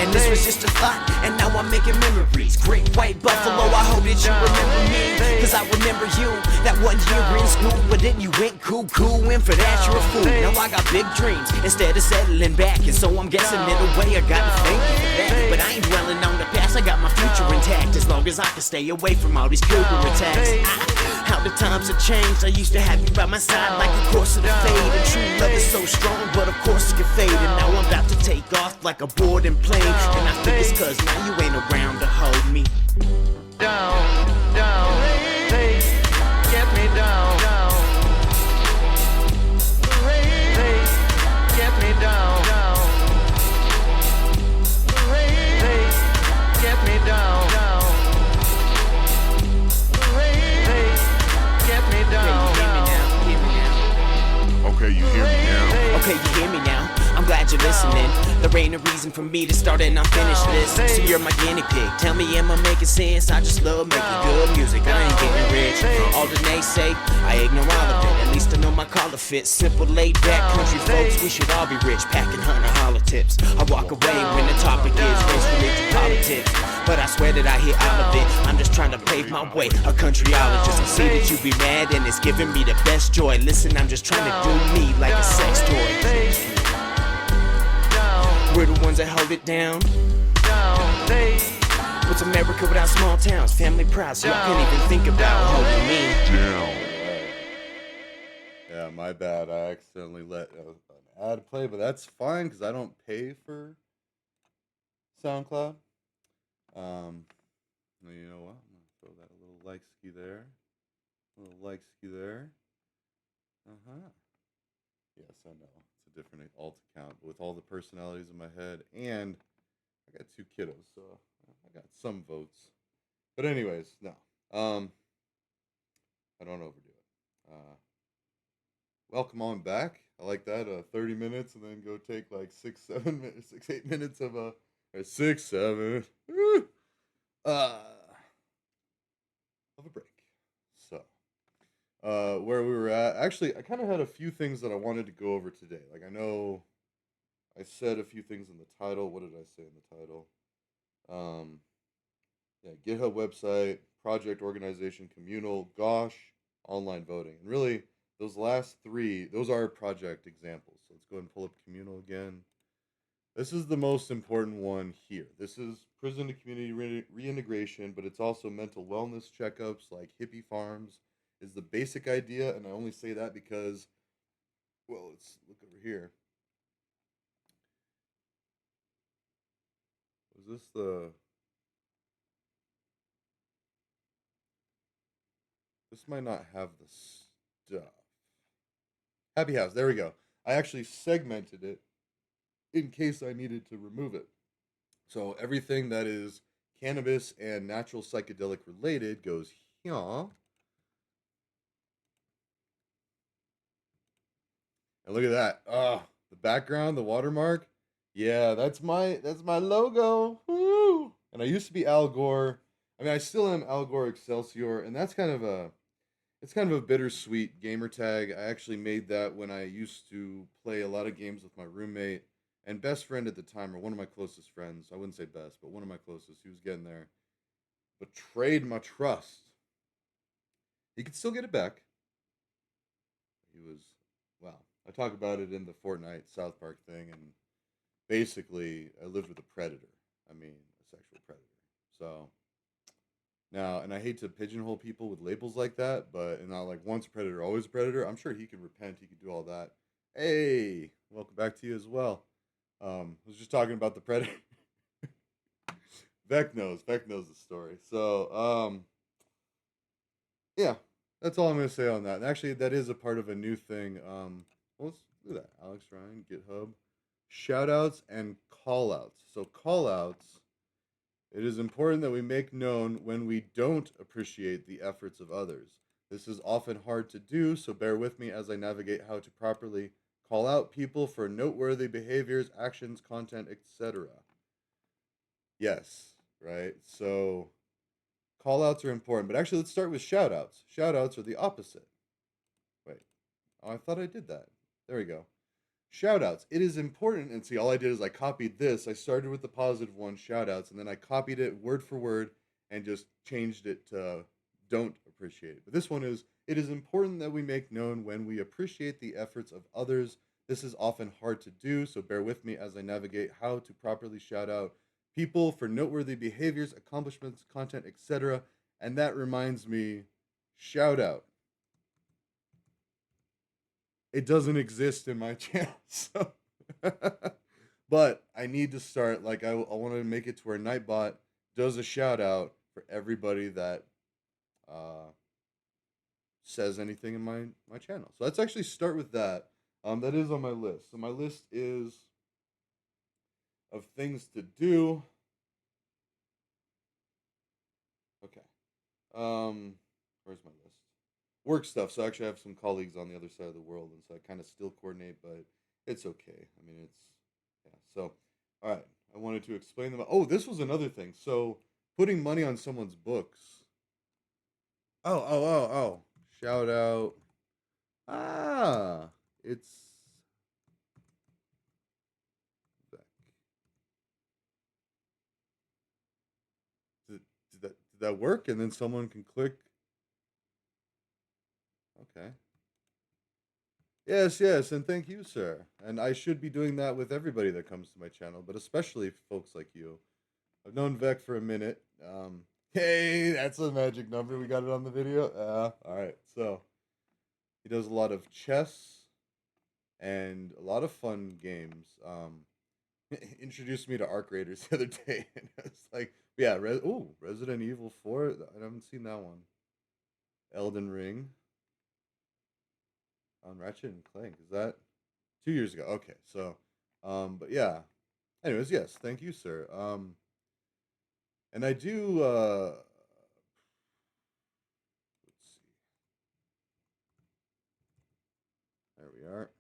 And this was just a thought, and now I'm making memories. Great white buffalo, I hope that you remember me. Cause I remember you, that one year in school. But then you went cuckoo, and for that you're a fool. Now I got big dreams, instead of settling back. And so I'm guessing in a way I gotta thank you for that. But I ain't dwelling on the past, I got my future intact. As long as I can stay away from all these cougar attacks. How the times have changed, I used to have you by my side like a course of the fade. And true love is so strong, but of course it can fade. And now I'm about to take off like a boarding plane. And I think it's cause now you ain't around to hold me. Down, hey, get me down, hey, get me down, hey, get me down, hey, get me down. Okay, you hear me now. Okay, you hear me now. I'm glad you're listening. There ain't a reason for me to start and not finish this. So you're my guinea pig. Tell me, am I making sense? I just love making good music. I ain't getting rich. All the naysay, I ignore all of it. At least I know my collar fits. Simple, laid back country folks. We should all be rich. Packing hunter holler tips. I walk away when the topic is race, religion, politics. But I swear that I hear all of it. I'm just trying to pave my way. A countryologist. I see that you be mad and it's giving me the best joy. Listen, I'm just trying to do me like a sex toy. We're the ones that hold it down. What's America without small towns? Family proud, so y'all can't even think about holding me down. Yeah, my bad. I accidentally let an ad play, but that's fine because I don't pay for SoundCloud. You know what? I'm gonna throw that a little like-ski there. A little like-ski there. Yes, I know. It's a different alt account, but with all the personalities in my head, and I got 2 kiddos, so I got some votes. But anyways, no. I don't overdo it. Welcome on back. I like that. 30 minutes and then go take like 6, 7 minutes, 6, 8 minutes of or 6, 7 of a break. So, where we were at, actually, I kind of had a few things that I wanted to go over today. Like, I know I said a few things in the title. What did I say in the title? Yeah, GitHub website, project organization, CommunL, Gosh, online voting. And really, those last 3, those are project examples. So let's go ahead and pull up CommunL again. This is the most important one here. This is prison to community reintegration, but it's also mental wellness checkups like hippie farms is the basic idea. And I only say that because, well, let's look over here. Was this the. This might not have the stuff. Happy House. There we go. I actually segmented it in case I needed to remove it. So everything that is cannabis and natural psychedelic related goes here. And look at that. The background, the watermark. Yeah, that's my logo. Woo! And I used to be Al Gore. I mean, I still am Al Gore Excelsior, and that's kind of a it's kind of a bittersweet gamer tag. I actually made that when I used to play a lot of games with my roommate and best friend at the time, or one of my closest friends. I wouldn't say best, but one of my closest. He was getting there. Betrayed my trust. He could still get it back. He was, well, I talk about it in the Fortnite South Park thing, and basically, I lived with a predator. I mean, a sexual predator. So, now, and I hate to pigeonhole people with labels like that, but and not like once a predator, always a predator. I'm sure he could repent. He could do all that. Hey, welcome back to you as well. I was just talking about the predator. Beck knows. Beck knows the story. So, yeah, that's all I'm gonna say on that. And actually, that is a part of a new thing. Well, let's do that. Alex Ryan, GitHub, shoutouts and callouts. So callouts. It is important that we make known when we don't appreciate the efforts of others. This is often hard to do, so bear with me as I navigate how to properly call out people for noteworthy behaviors, actions, content, etc. Yes, right? So call outs are important, but actually let's start with shout outs. Shout outs are the opposite. Wait. Oh, I thought I did that. There we go. Shout outs. It is important, and see, all I did is I copied this. I started with the positive one, shout outs, and then I copied it word for word and just changed it to don't appreciate it. But this one is it is important that we make known when we appreciate the efforts of others. This is often hard to do, so bear with me as I navigate how to properly shout out people for noteworthy behaviors, accomplishments, content, etc. And that reminds me, shout out. It doesn't exist in my channel, so but I need to start. Like I want to make it to where Nightbot does a shout out for everybody that uh, says anything in my channel. So let's actually start with that. That is on my list. So my list is of things to do. Okay. Where's my list? Work stuff. So I actually have some colleagues on the other side of the world, and so I kind of still coordinate, but it's okay. I mean, it's yeah. So, all right. I wanted to explain them. Oh, this was another thing. So putting money on someone's books. Oh. Shout out. Ah, it's Beck. Did that work? And then someone can click. Okay. Yes, and thank you, sir. And I should be doing that with everybody that comes to my channel, but especially folks like you. I've known Vec for a minute. Hey, that's a magic number. We got it on the video. All right. So he does a lot of chess and a lot of fun games. Introduced me to Arc Raiders the other day, and I was like, yeah, Resident Evil 4. I haven't seen that one. Elden Ring on Ratchet and Clank. Is that 2 years ago? Okay, so, but yeah. Anyways, yes, thank you, sir. And I do. Let's see. There we are.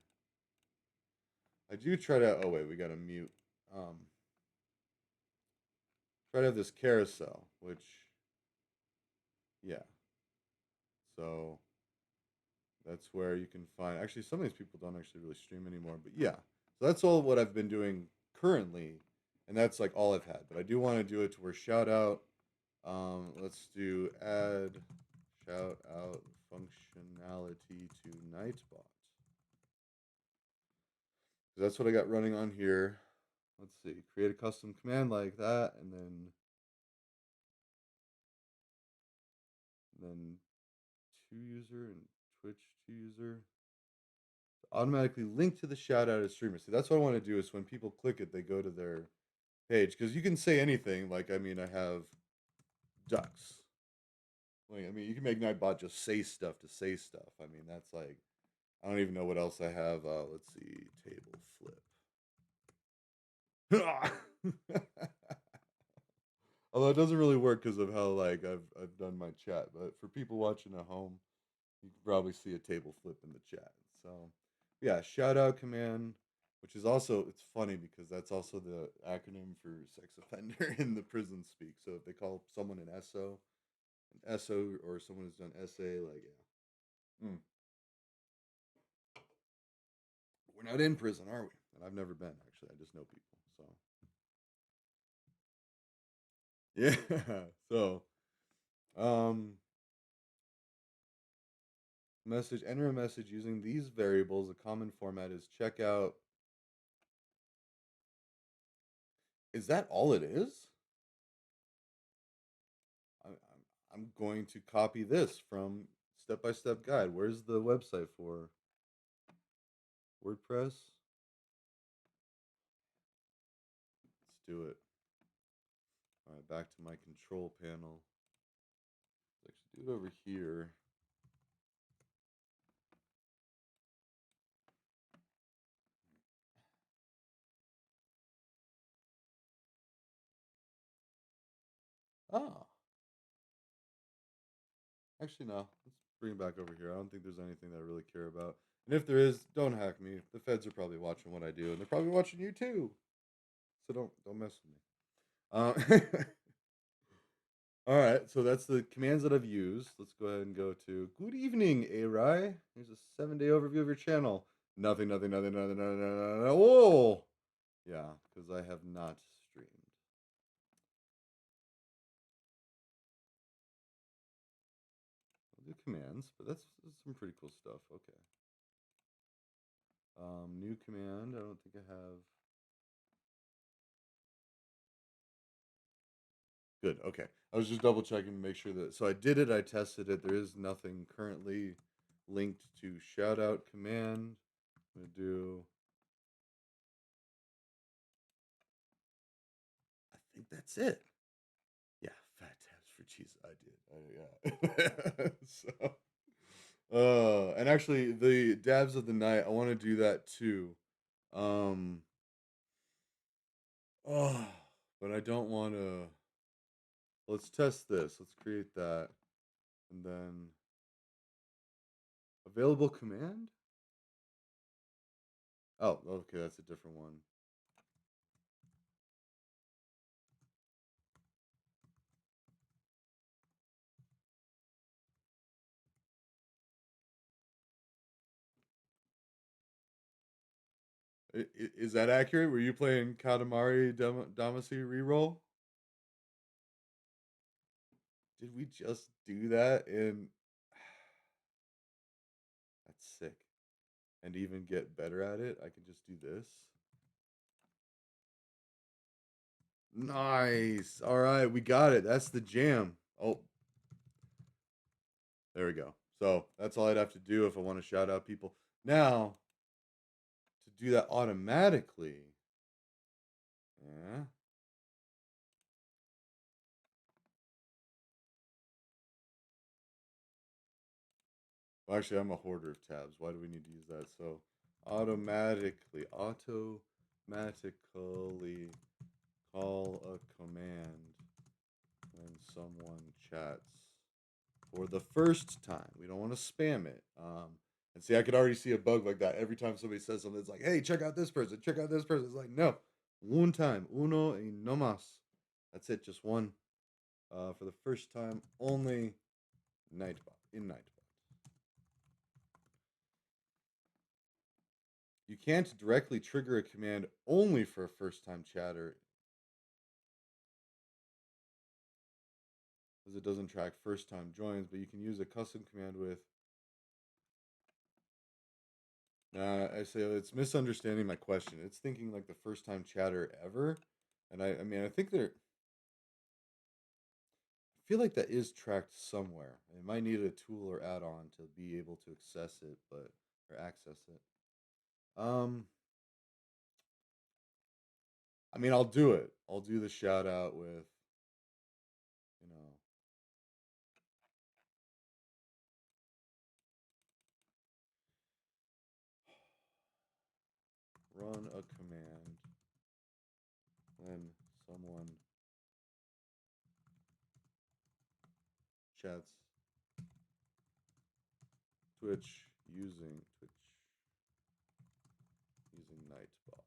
I do try to. Oh wait, we gotta mute. Try to have this carousel, which, yeah. So that's where you can find. Actually, some of these people don't actually really stream anymore, but yeah. So that's all what I've been doing currently, and that's like all I've had. But I do want to do it to where shout out. Let's do add shout out functionality to Nightbot. That's what I got running on here. let's see, create a custom command like that, and then to user and Twitch to user. Automatically link to the shout out as streamer. See, that's what I want to do is when people click it, they go to their page. Because you can say anything. Like, I mean, I have ducks. Like, I mean, you can make Nightbot just say stuff to say stuff. I mean, that's like, I don't even know what else I have. Let's see, table flip. Although it doesn't really work because of how like I've done my chat. But for people watching at home, you can probably see a table flip in the chat. So yeah, shout out command, which is also, it's funny because that's also the acronym for sex offender in the prison speak. So if they call someone an SO or someone who's done SA, like yeah. We're not in prison, are we? And I've never been actually. I just know people. So yeah. So message, enter a message using these variables. A common format is checkout. Is that all it is? I'm going to copy this from step-by-step guide. Where's the website for WordPress? Let's do it. All right, back to my control panel. Let's actually do it over here. Ah. Actually, no. Let's bring it back over here. I don't think there's anything that I really care about. And if there is, don't hack me. The feds are probably watching what I do, and they're probably watching you too. So don't mess with me. All right, so that's the commands that I've used. Let's go ahead and go to good evening, A-Rye. Here's a 7-day overview of your channel. Nothing. Whoa! Yeah, because I have not streamed. I'll do commands, but that's some pretty cool stuff. Okay. New command. I don't think I have. Good. Okay. I was just double checking to make sure that. So I did it. I tested it. There is nothing currently linked to shout out command. I'm going to do. I think that's it. Yeah. Fat tabs for cheese. I did. Yeah. So. And actually, the dabs of the night. I want to do that too. Oh, but I don't want to. Let's test this. Let's create that. And then available command? Oh, okay, that's a different one. Is that accurate? Were you playing Katamari Damacy reroll? Did we just do that? And that's sick. And even get better at it, I can just do this. Nice. All right, we got it. That's the jam. Oh, there we go. So that's all I'd have to do if I want to shout out people. Now, to do that automatically, yeah. Well, actually, I'm a hoarder of tabs. Why do we need to use that? So automatically call a command when someone chats for the first time. We don't want to spam it. And see, I could already see a bug like that. Every time somebody says something, it's like, hey, check out this person, check out this person. It's like, no, one time, uno y no más. That's it, just one. For the first time, only Nightbot, in Nightbot. You can't directly trigger a command only for a first-time chatter, because it doesn't track first-time joins, but you can use a custom command with Nah, I say it's misunderstanding my question. It's thinking like the first time chatter ever. And I mean, I think I feel like that is tracked somewhere. It might need a tool or add-on to be able to access it, or access it. Um, I mean, I'll do it. I'll do the shout out with, you know, run a command when someone chats Twitch using Nightbot.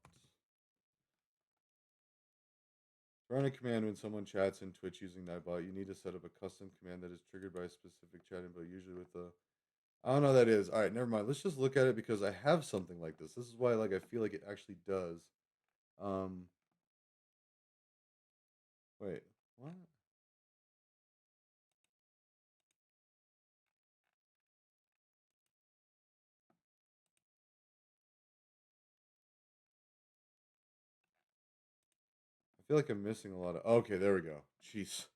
Run a command when someone chats in Twitch using Nightbot. You need to set up a custom command that is triggered by a specific chat input, usually with a. I don't know what that is. All right, never mind. Let's just look at it because I have something like this. This is why, like, I feel like it actually does. Um, wait, what? I feel like I'm missing a lot of. Okay, there we go. Jeez.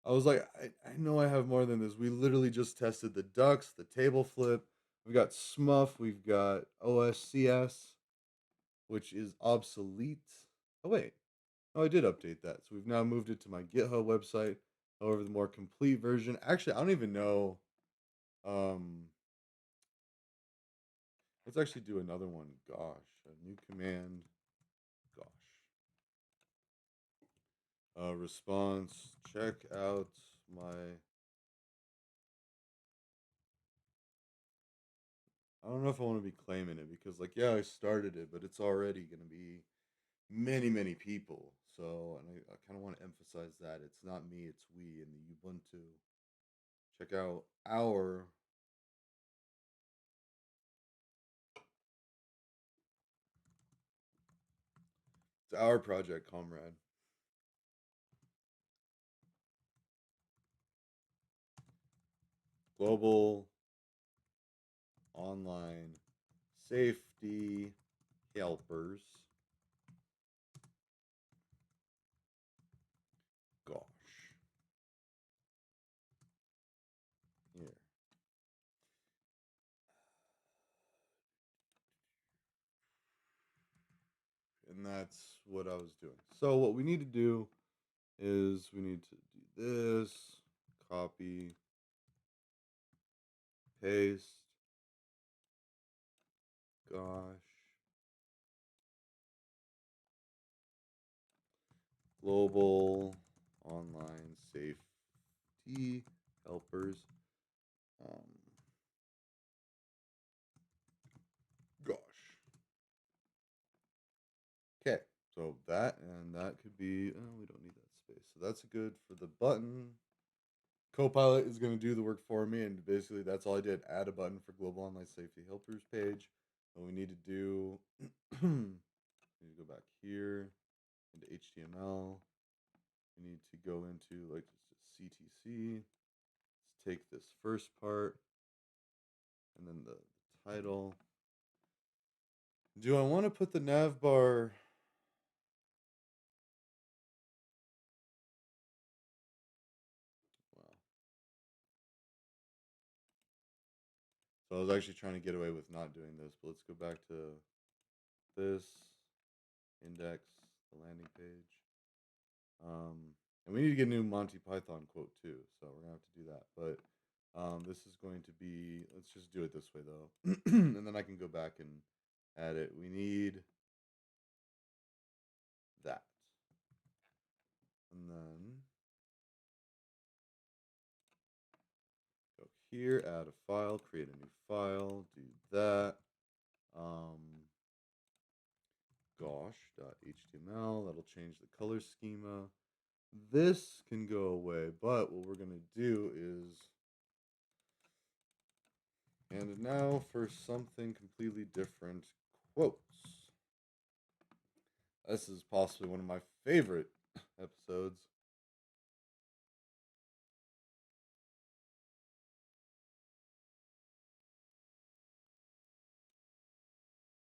I was like, I know I have more than this. We literally just tested the ducks, the table flip. We've got SMUF. We've got OSCS, which is obsolete. Oh, wait. Oh, I did update that. So we've now moved it to my GitHub website. However, the more complete version. Actually, I don't even know. Um, let's actually do another one. Gosh, a new command. Gosh. Response. Check out my. I don't know if I want to be claiming it because, like, yeah, I started it, but it's already going to be many, many people. So, and I kind of want to emphasize that it's not me, it's we in the Ubuntu. Check out it's our project, comrade. Global online safety helpers. Gosh. Here. And that's what I was doing. So what we need to do is we need to do this, copy, paste. Gosh. Global online safety helpers. Um, gosh. Okay, so that and that could be. Oh, we don't need that space. So that's good for the button. Copilot is going to do the work for me, and basically that's all I did. Add a button for Global Online Safety Helpers page. What we need to do, we need to go back here into HTML. We need to go into like CTC. Let's take this first part and then the title. Do I want to put the nav bar? Wow. So I was actually trying to get away with not doing this, but let's go back to this index, the landing page. And we need to get a new Monty Python quote too, so we're gonna have to do that. But this is going to be. Let's just do it this way though, and then I can go back and add it. We need that, and then go here, add a file, create a new file, do that. Gosh.html, that'll change the color schema. This can go away, but what we're going to do is, and now for something completely different, quotes. This is possibly one of my favorite episodes.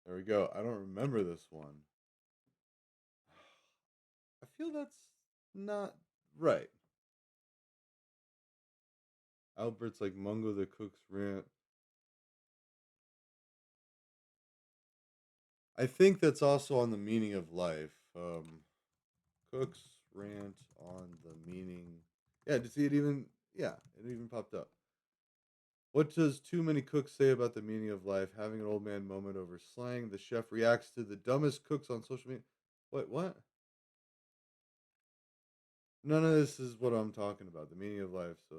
There we go. I don't remember this one. I feel that's not right. Albert's like Mungo the Cook's rant. I think that's also on the meaning of life. Cook's rant on the meaning. Yeah, to see it even. Yeah, it even popped up. What does too many cooks say about the meaning of life? Having an old man moment over slang. The chef reacts to the dumbest cooks on social media. What? None of this is what I'm talking about. The meaning of life. So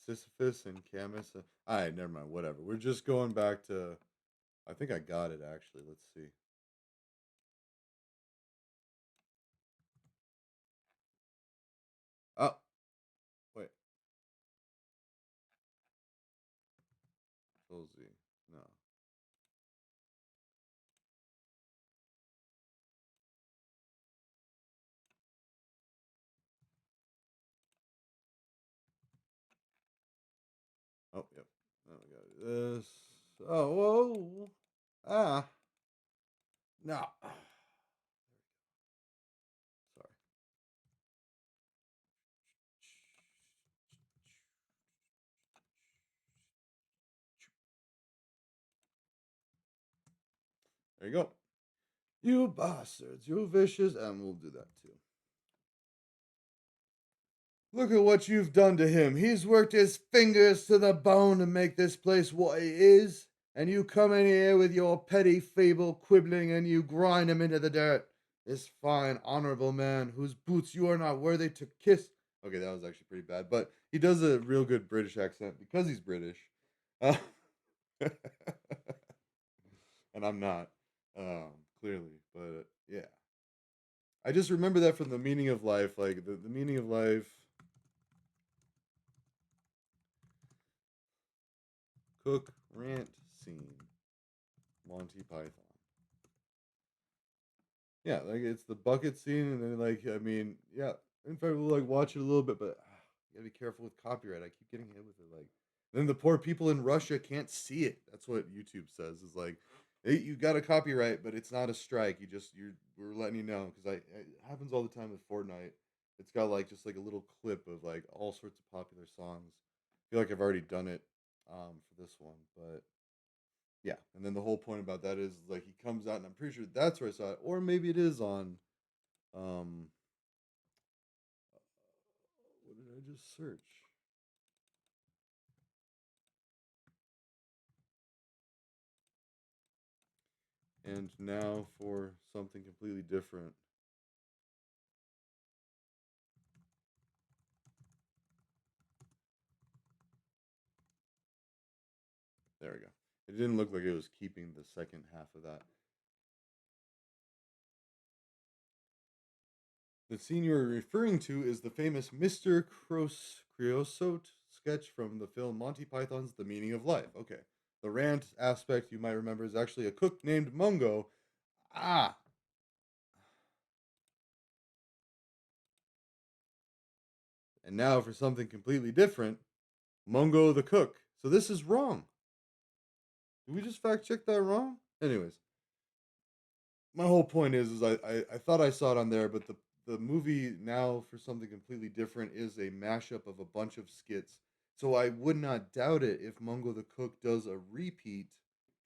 Sisyphus and Camus. All right, never mind. Whatever. We're just going back to. I think I got it actually. Let's see. Oh, wait. Tulsi. No. Oh, yep. Now we got this. Oh, whoa. Ah. No. Sorry. There you go. You bastards. You vicious. And we'll do that too. Look at what you've done to him. He's worked his fingers to the bone to make this place what it is. And you come in here with your petty, feeble quibbling and you grind him into the dirt. This fine, honorable man whose boots you are not worthy to kiss. Okay, that was actually pretty bad. But he does a real good British accent because he's British. Uh, and I'm not, clearly. But yeah. I just remember that from the meaning of life. Like, the meaning of life. Cook rant scene. Monty Python. Yeah, like it's the bucket scene, and then like I mean, yeah. In fact, we'll like watch it a little bit, but you gotta be careful with copyright. I keep getting hit with it. Like, then the poor people in Russia can't see it. That's what YouTube says. Is like, hey, you got a copyright, but it's not a strike. We're letting you know because it happens all the time with Fortnite. It's got like just like a little clip of like all sorts of popular songs. I feel like I've already done it for this one, but yeah, and then the whole point about that is like he comes out, and I'm pretty sure that's where I saw it, or maybe it is on. Um, what did I just search? And now for something completely different. There we go. It didn't look like it was keeping the second half of that. The scene you are referring to is the famous Mr. Creosote sketch from the film Monty Python's The Meaning of Life. Okay. The rant aspect you might remember is actually a cook named Mungo. Ah. And now for something completely different, Mungo the cook. So this is wrong. Did we just fact check that wrong? Anyways, my whole point is I thought I saw it on there, but the movie now for something completely different is a mashup of a bunch of skits. So I would not doubt it if Mungo the Cook does a repeat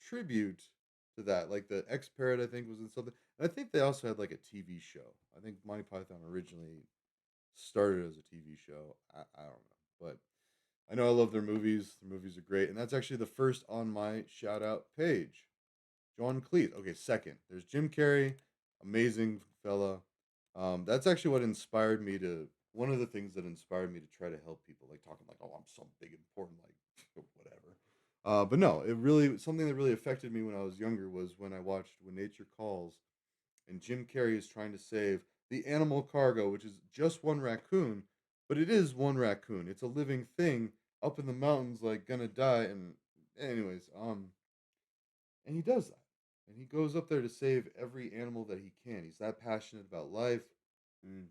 tribute to that. Like the X Parrot, I think was in something. And I think they also had like a TV show. I think Monty Python originally started as a TV show. I don't know, but I know I love their movies. Their movies are great, and that's actually the first on my shout out page. John Cleese. Okay, second. There's Jim Carrey, amazing fella. That's actually what inspired me to. One of the things that inspired me to try to help people, like talking like, oh, I'm so big important, like whatever. But no, it really something that really affected me when I was younger was when I watched When Nature Calls, and Jim Carrey is trying to save the animal cargo, which is just one raccoon, but it is one raccoon. It's a living thing up in the mountains, like gonna die. And anyways, and he does that. And he goes up there to save every animal that he can. He's that passionate about life. Mm.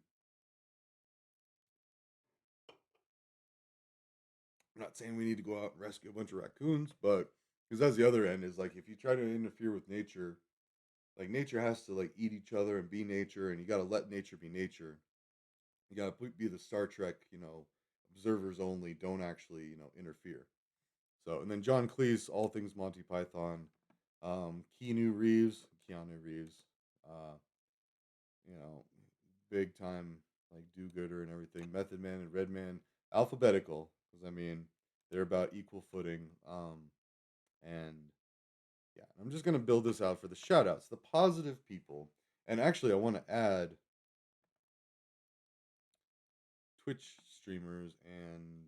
I'm not saying we need to go out and rescue a bunch of raccoons, but because that's the other end is like if you try to interfere with nature, like nature has to like eat each other and be nature, and you got to let nature be nature. You got to be the Star Trek, observers only. Don't actually, interfere. So, and then John Cleese, all things Monty Python, Keanu Reeves, uh, you know, big time like do-gooder and everything. Method Man and Redman, alphabetical, because I mean they're about equal footing. And yeah, I'm just gonna build this out for the shout outs, the positive people. And actually I want to add Twitch streamers and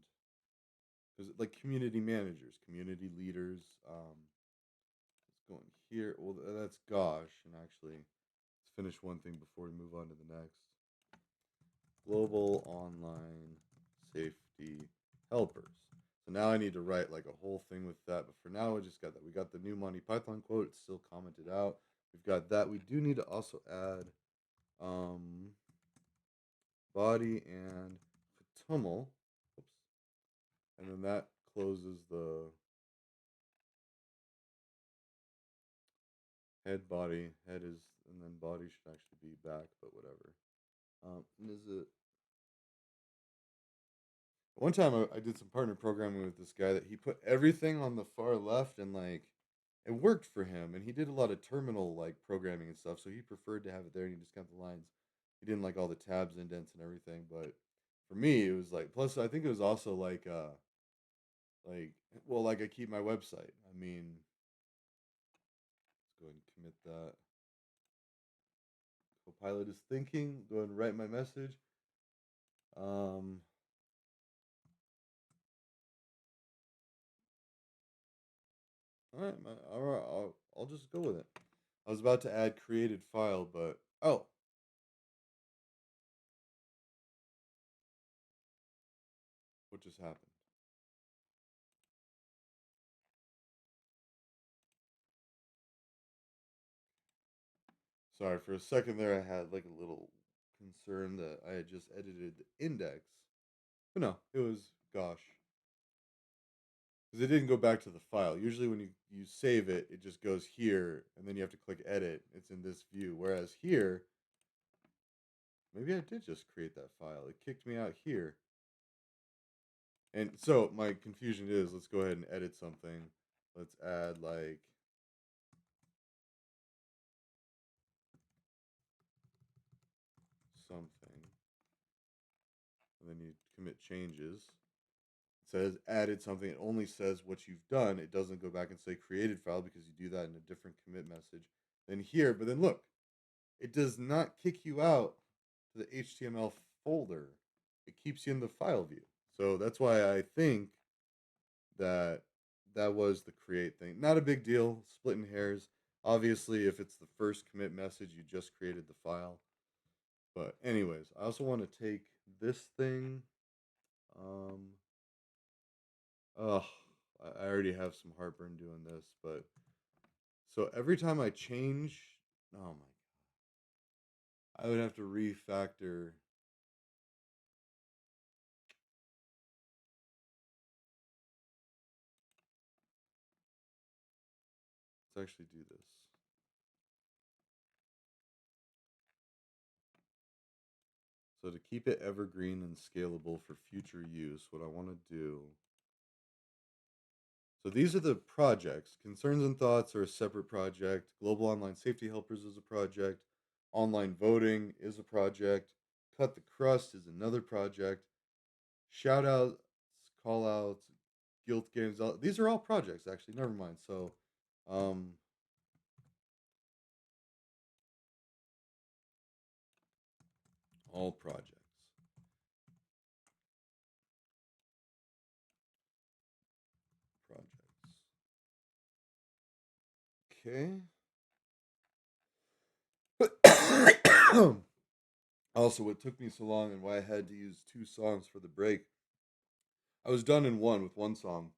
there's like community managers, community leaders. Let's go in here. Well, that's Gosh, and actually, let's finish one thing before we move on to the next. Global online safety helpers. So now I need to write like a whole thing with that. But for now, we just got that. We got the new Monty Python quote. It's still commented out. We've got that. We do need to also add body and fatumel. Oops. And then that closes the head body. Head is, and then body should actually be back, but whatever. And is it one time I did some partner programming with this guy that he put everything on the far left and like it worked for him and he did a lot of terminal like programming and stuff, so he preferred to have it there and he just got the lines. He didn't like all the tabs, indents and everything, but for me it was like plus I think it was also like well like I keep my website. I mean let's go ahead and commit that. Copilot is thinking, go ahead and write my message. Um All right, all right, I'll just go with it. I was about to add created file, but oh, what just happened? Sorry, for a second there, I had like a little concern that I had just edited the index, but no, it was Gosh, because it didn't go back to the file. Usually, when you save it, it just goes here, and then you have to click edit. It's in this view, whereas here, maybe I did just create that file. It kicked me out here. And so my confusion is, let's go ahead and edit something. Let's add like something. And then you commit changes. It says added something. It only says what you've done. It doesn't go back and say created file because you do that in a different commit message than here. But then look, it does not kick you out to the HTML folder. It keeps you in the file view. So that's why I think that that was the create thing. Not a big deal, splitting hairs. Obviously, if it's the first commit message, you just created the file. But anyways, I also want to take this thing. Oh, I already have some heartburn doing this, but so every time I change, oh my, I would have to refactor. Let's actually do this. So to keep it evergreen and scalable for future use, what I want to do. So these are the projects. Concerns and Thoughts are a separate project. Global Online Safety Helpers is a project. Online Voting is a project. Cut the Crust is another project. Shout outs, call outs, guilt games. These are all projects, actually. Never mind. So, all projects. Projects. Okay. Also, what took me so long and why I had to use 2 songs for the break, I was done in one with one song.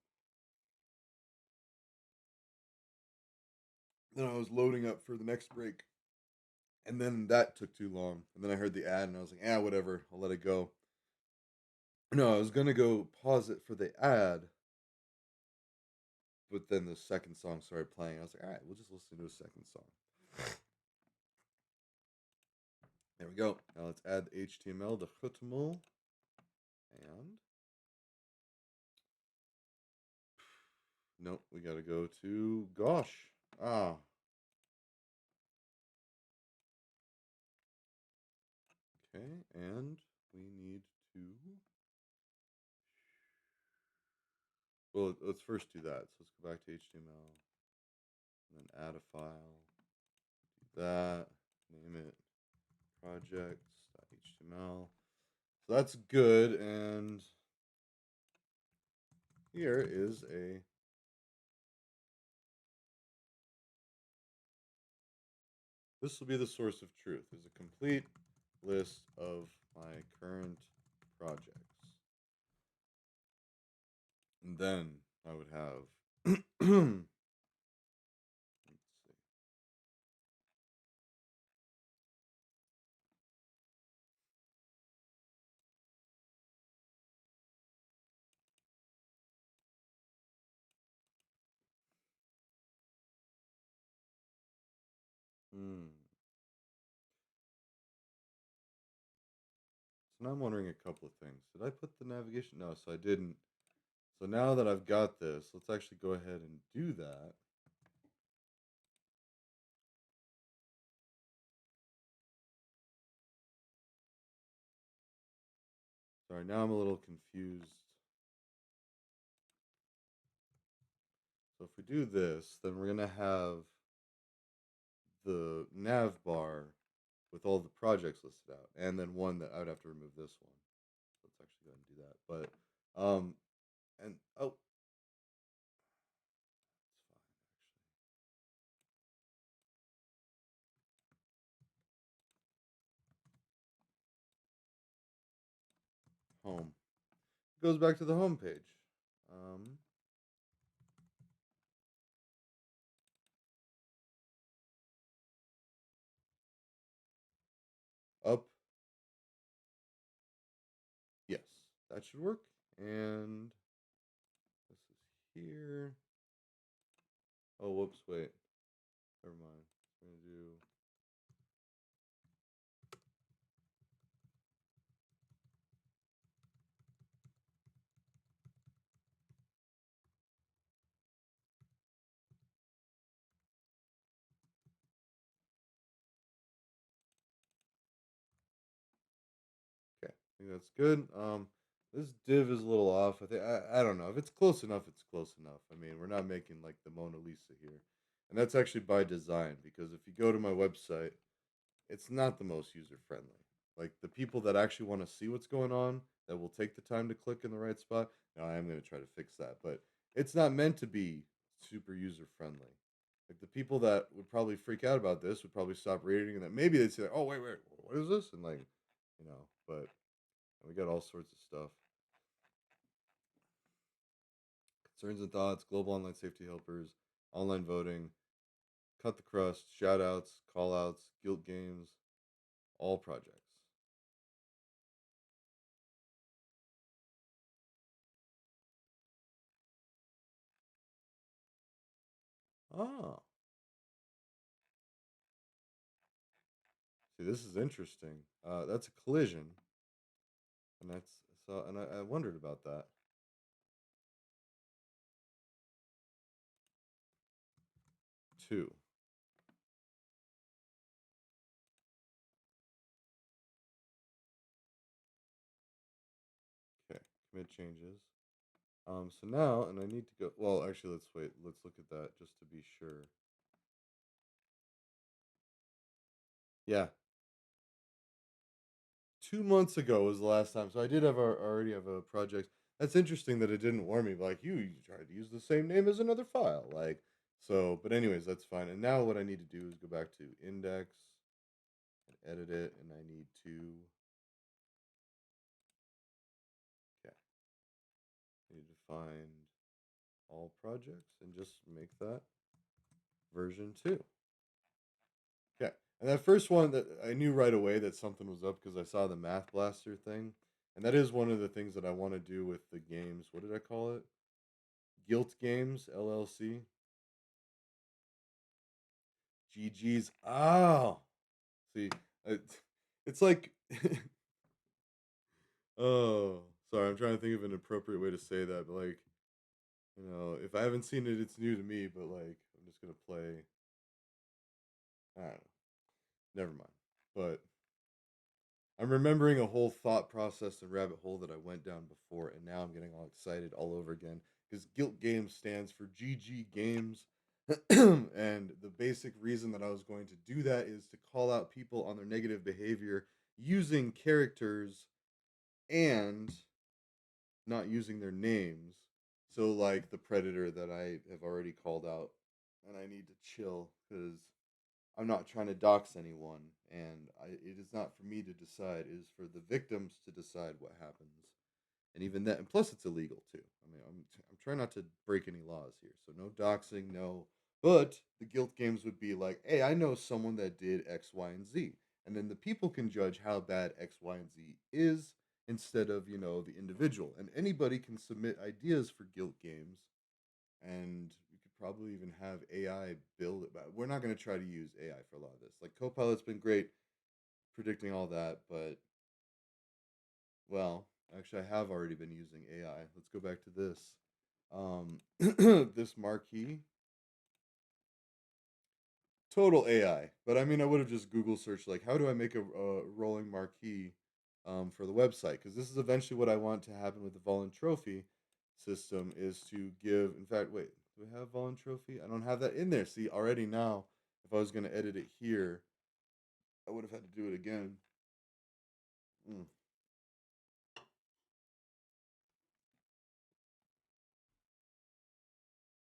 Then I was loading up for the next break. And then that took too long. And then I heard the ad and I was like, whatever, I'll let it go. No, I was gonna go pause it for the ad, but then the second song started playing. I was like, all right, we'll just listen to a second song. There we go. Now let's add the HTML, the HTML, and nope, we gotta go to gosh. Ah, okay, and we need to. Well, let's first do that. So let's go back to HTML and then add a file. Do that. Name it projects.html. So that's good. And here is a. This will be the source of truth. Is a complete list of my current projects. And then I would have. Let's see. Hmm. So now I'm wondering a couple of things. Did I put the navigation? No, so I didn't. So now that I've got this, let's actually go ahead and do that. Sorry, now I'm a little confused. So if we do this, then we're going to have the nav bar with all the projects listed out, and then one that I would have to remove this one. So let's actually go ahead and do that. But and oh, it's fine actually. Home goes back to the home page. Up, yes, that should work. And this is here. Oh, whoops, wait. Never mind. I'm gonna do. Okay, I think that's good. This div is a little off. I think I don't know if it's close enough. It's close enough. I mean, we're not making like the Mona Lisa here, and that's actually by design because if you go to my website, it's not the most user friendly. Like the people that actually want to see what's going on, that will take the time to click in the right spot. Now I am going to try to fix that, but it's not meant to be super user friendly. Like the people that would probably freak out about this would probably stop reading, and then maybe they'd say, "Oh, wait, wait, what is this?" And like, but we got all sorts of stuff. Concerns and thoughts, global online safety helpers, online voting, cut the crust, shout outs, call outs, guilt games, all projects. Ah, see, this is interesting. That's a collision, and that's so, and I wondered about that. Two. Okay, commit changes. So now, and I need to go. Well, actually, let's wait. Let's look at that just to be sure. Yeah, 2 months ago was the last time. So I did have already have a project. That's interesting that it didn't warn me. Like you tried to use the same name as another file. Like so, but anyways, that's fine. And now what I need to do is go back to index and edit it, and I need to. Okay, I need to find all projects and just make that version 2. Okay, and that first one that I knew right away that something was up because I saw the Math Blaster thing. And that is one of the things that I want to do with the games. What did I call it? Guilt Games LLC. GG's. Oh, see, it's like, oh, sorry, I'm trying to think of an appropriate way to say that, but like, if I haven't seen it, it's new to me, but like, I'm just gonna play. I don't know. Never mind. But I'm remembering a whole thought process and rabbit hole that I went down before, and now I'm getting all excited all over again because Guilt Games stands for GG Games. And the basic reason that I was going to do that is to call out people on their negative behavior using characters and not using their names. So, like the predator that I have already called out, and I need to chill because I'm not trying to dox anyone, and it is not for me to decide. It is for the victims to decide what happens, and even that. And plus, it's illegal too. I mean, I'm trying not to break any laws here, so no doxing, no. But the guilt games would be like, hey, I know someone that did X, Y, and Z, and then the people can judge how bad X, Y, and Z is instead of the individual. And anybody can submit ideas for guilt games, and we could probably even have AI build it. But we're not going to try to use AI for a lot of this. Like Copilot's been great predicting all that, but well, actually, I have already been using AI. Let's go back to this. This marquee, total AI. But I mean, I would have just Google searched like, how do I make a rolling marquee for the website? Because this is eventually what I want to happen with the Volun Trophy system is to give. In fact, wait, do we have Volun Trophy? I don't have that in there. See, already now, if I was going to edit it here, I would have had to do it again. Mm,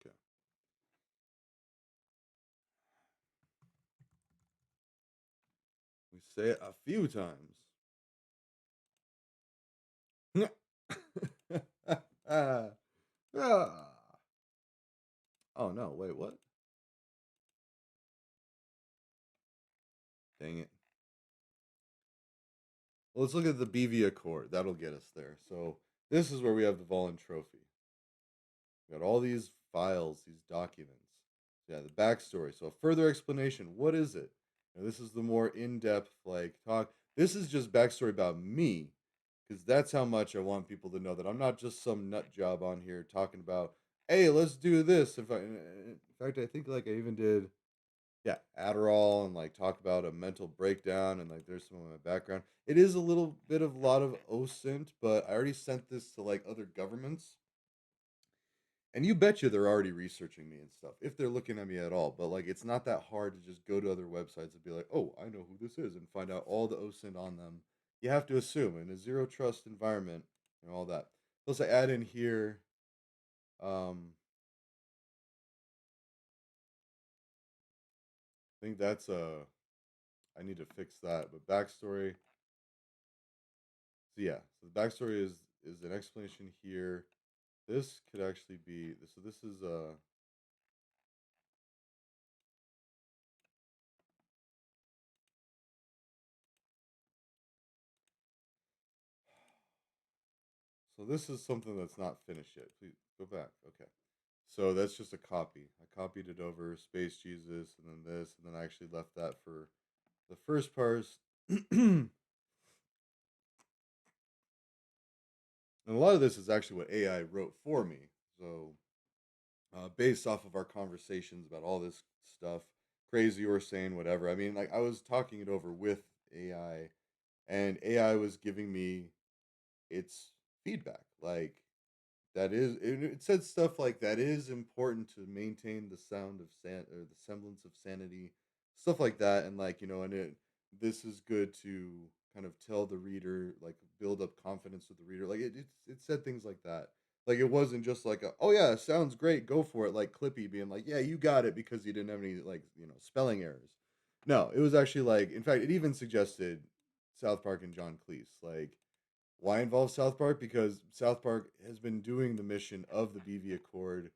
okay. We say it a few times. Ah. Oh no, wait, what? Dang it. Well, let's look at the BV Accord. That'll get us there. So this is where we have the Volun Trophy. We got all these files, these documents. Yeah, the backstory. So a further explanation. What is it? Now, this is the more in-depth like talk. This is just backstory about me, because that's how much I want people to know that I'm not just some nut job on here talking about, hey, let's do this. In fact, I think like I even did, yeah, Adderall and like talk about a mental breakdown and like there's some of my background. It is a little bit of a lot of OSINT, but I already sent this to like other governments. And you betcha they're already researching me and stuff, if they're looking at me at all. But like, it's not that hard to just go to other websites and be like, oh, I know who this is, and find out all the OSINT on them. You have to assume in a zero trust environment and all that. Plus, I add in here. I think that's I need to fix that. But backstory. So yeah, so the backstory is an explanation here. This could actually be so. This is so this is something that's not finished yet. Please go back. Okay. So that's just a copy. I copied it over Space Jesus and then this, and then I actually left that for the first parse. And a lot of this is actually what AI wrote for me. So, based off of our conversations about all this stuff, crazy or sane, whatever. I mean, like I was talking it over with AI, and AI was giving me its feedback. Like that is it said stuff like that is important to maintain the sound of or the semblance of sanity, stuff like that. And like and this is good to kind of tell the reader, like build up confidence with the reader. Like it said things like that. Like it wasn't just like oh yeah, sounds great, go for it, like Clippy being like yeah, you got it, because you didn't have any like spelling errors. No, it was actually like, in fact, it even suggested South Park and John Cleese. Like, why involve South Park? Because South Park has been doing the mission of the BV Accord.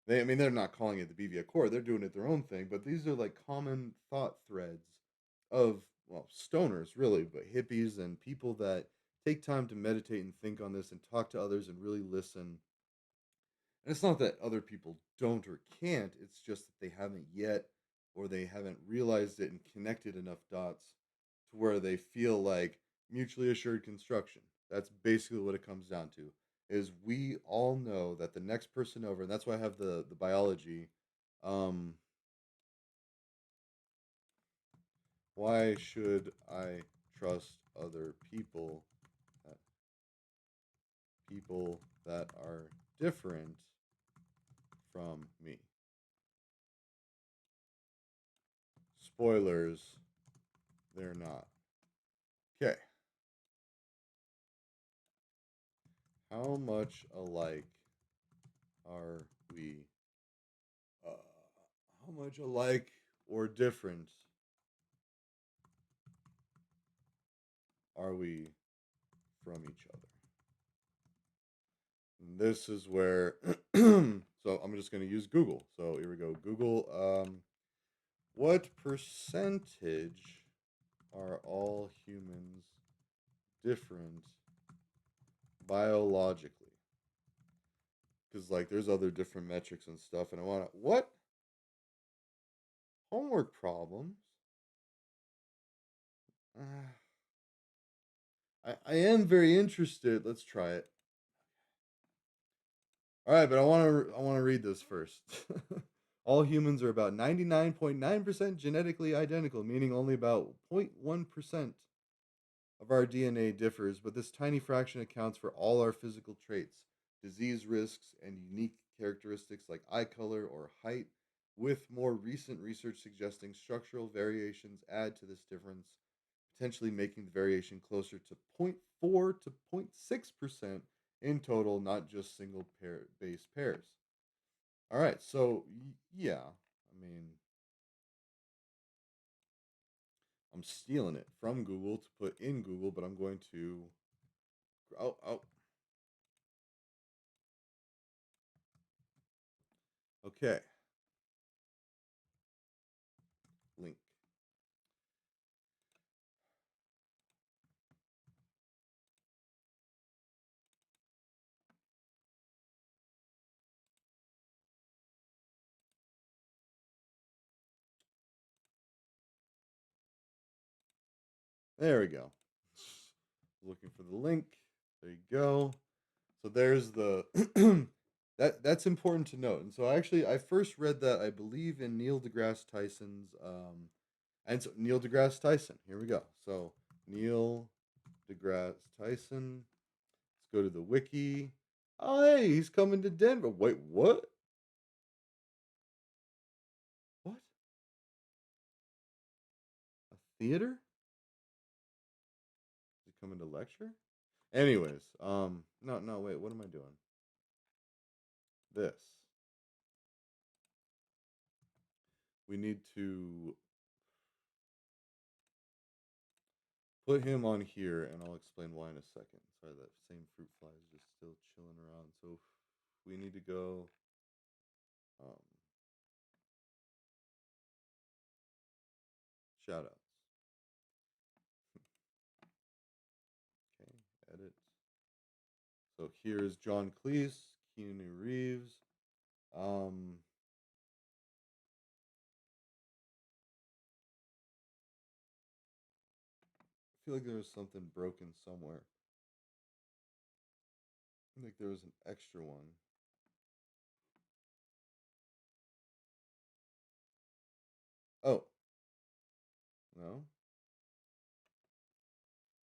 I mean, they're not calling it the BV Accord; they're doing it their own thing. But these are like common thought threads of, well, stoners really, but hippies and people that take time to meditate and think on this and talk to others and really listen. And it's not that other people don't or can't, it's just that they haven't yet, or they haven't realized it and connected enough dots to where they feel like mutually assured construction. That's basically what it comes down to. Is we all know that the next person over, and that's why I have the biology. Um, why should I trust other people? That people that are different from me. Spoilers, they're not. Okay. How much alike are we? Uh, how much alike or different are we from each other? And this is where, so I'm just going to use Google. So here we go. Google, what percentage are all humans different biologically? Because like there's other different metrics and stuff, and I want to what homework problems? I am very interested. Let's try it. All right, but I want to read this first. All humans are about 99.9% genetically identical, meaning only about 0.1% of our DNA differs, but this tiny fraction accounts for all our physical traits, disease risks, and unique characteristics like eye color or height, with more recent research suggesting structural variations add to this difference, potentially making the variation closer to zero point 0.4 to 0.6% in total, not just single base pairs. All right, so yeah, I mean, I'm stealing it from Google to put in Google, but I'm going to. Oh. Okay. Link. There we go. Looking for the link. There you go. So there's the that's important to note. And so actually I first read that I believe in Neil deGrasse Tyson's and so Neil deGrasse Tyson. Here we go. So Neil deGrasse Tyson. Let's go to the wiki. Oh hey, he's coming to Denver. Wait, what? What? A theater? Is he coming to lecture? Anyways, no, wait, what am I doing? This. We need to put him on here, and I'll explain why in a second. Sorry, that same fruit fly is just still chilling around. So we need to go. Um, shout outs. Okay, edit. So here's John Cleese, Keanu Reeves. I feel like there was something broken somewhere. I think there was an extra one. Oh. No.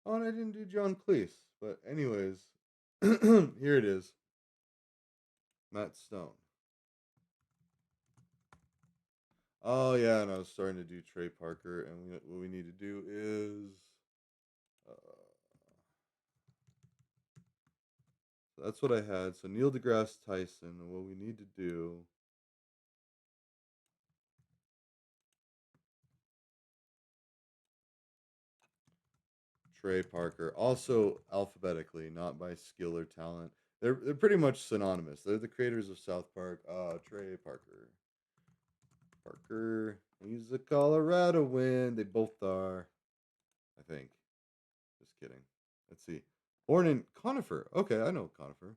Oh, and I didn't do John Cleese. But anyways, here it is. Matt Stone. Oh yeah, and I was starting to do Trey Parker, and what we need to do is so that's what I had. So Neil deGrasse Tyson, and what we need to do. Trey Parker, also alphabetically, not by skill or talent. They're pretty much synonymous. They're the creators of South Park. Trey Parker. Parker, he's a Colorado win. They both are, I think. Just kidding. Let's see. Born in Conifer. Okay, I know Conifer.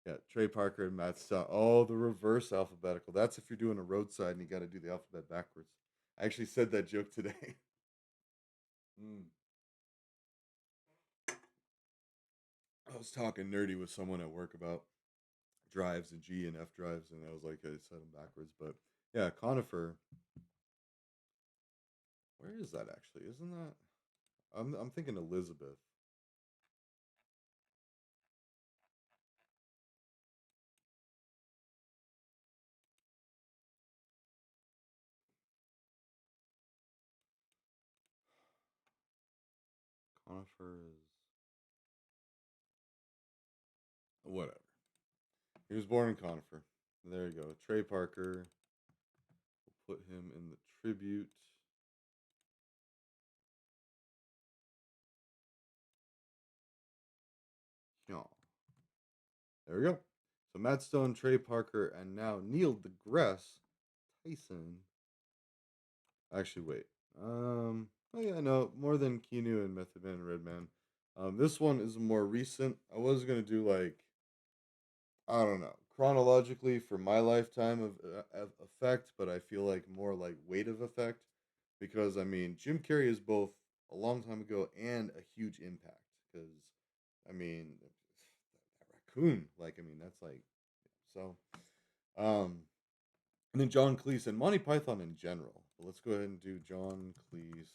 Yeah, Trey Parker and Matt Stone. Oh, the reverse alphabetical. That's if you're doing a roadside and you got to do the alphabet backwards. I actually said that joke today. Mm. I was talking nerdy with someone at work about drives and G and F drives, and I was like, I said them backwards. But yeah, Conifer. Where is that actually? Isn't that? I'm thinking Elizabeth. Conifer is whatever. He was born in Conifer. There you go. Trey Parker. We'll put him in the tribute. Yeah. There we go. So Matt Stone, Trey Parker, and now Neil deGrasse Tyson. Actually, wait. Oh yeah, no, more than Keanu and Method Man and Redman. This one is more recent. I was gonna do like I don't know chronologically for my lifetime of effect, but I feel like more like weight of effect because I mean Jim Carrey is both a long time ago and a huge impact because I mean that raccoon like I mean that's like so um and then John Cleese and Monty Python in general. But let's go ahead and do John Cleese.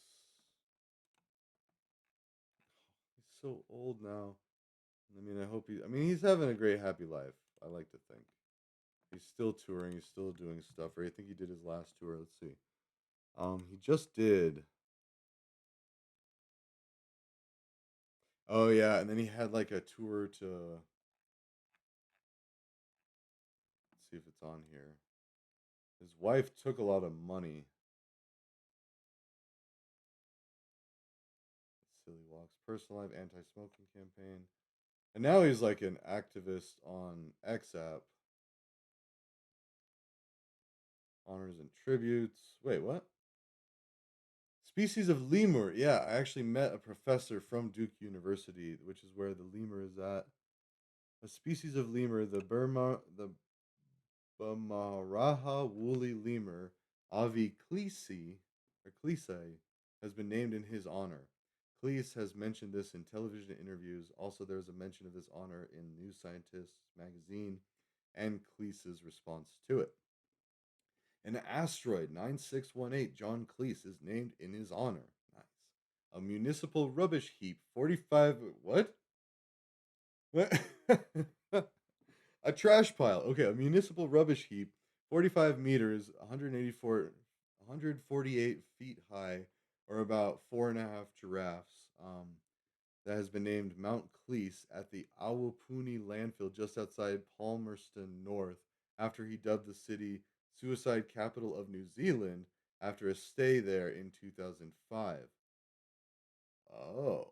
He's so old now. I mean, I hope he. I mean, he's having a great, happy life. I like to think he's still touring. He's still doing stuff. Or I think he did his last tour. Let's see. He just did. Oh yeah, and then he had like a tour to. Let's see if it's on here. His wife took a lot of money. Silly walks, personal life, anti-smoking campaign, and now he's like an activist on X app. Honors and tributes. Wait, what? Species of lemur. Yeah, I actually met a professor from Duke University, which is where the lemur is at. A species of lemur, the Bamaraha woolly lemur, Avi Cleese, or Cleese, has been named in his honor. Cleese has mentioned this in television interviews. Also, there is a mention of this honor in New Scientist magazine and Cleese's response to it. An asteroid 9618 John Cleese is named in his honor. Nice. A municipal rubbish heap 45 what? What? A trash pile. Okay, a municipal rubbish heap 45 meters, 148 feet high, or about 4.5 giraffes. That has been named Mount Cleese at the Awapuni landfill just outside Palmerston North after he dubbed the city suicide capital of New Zealand after a stay there in 2005. Oh.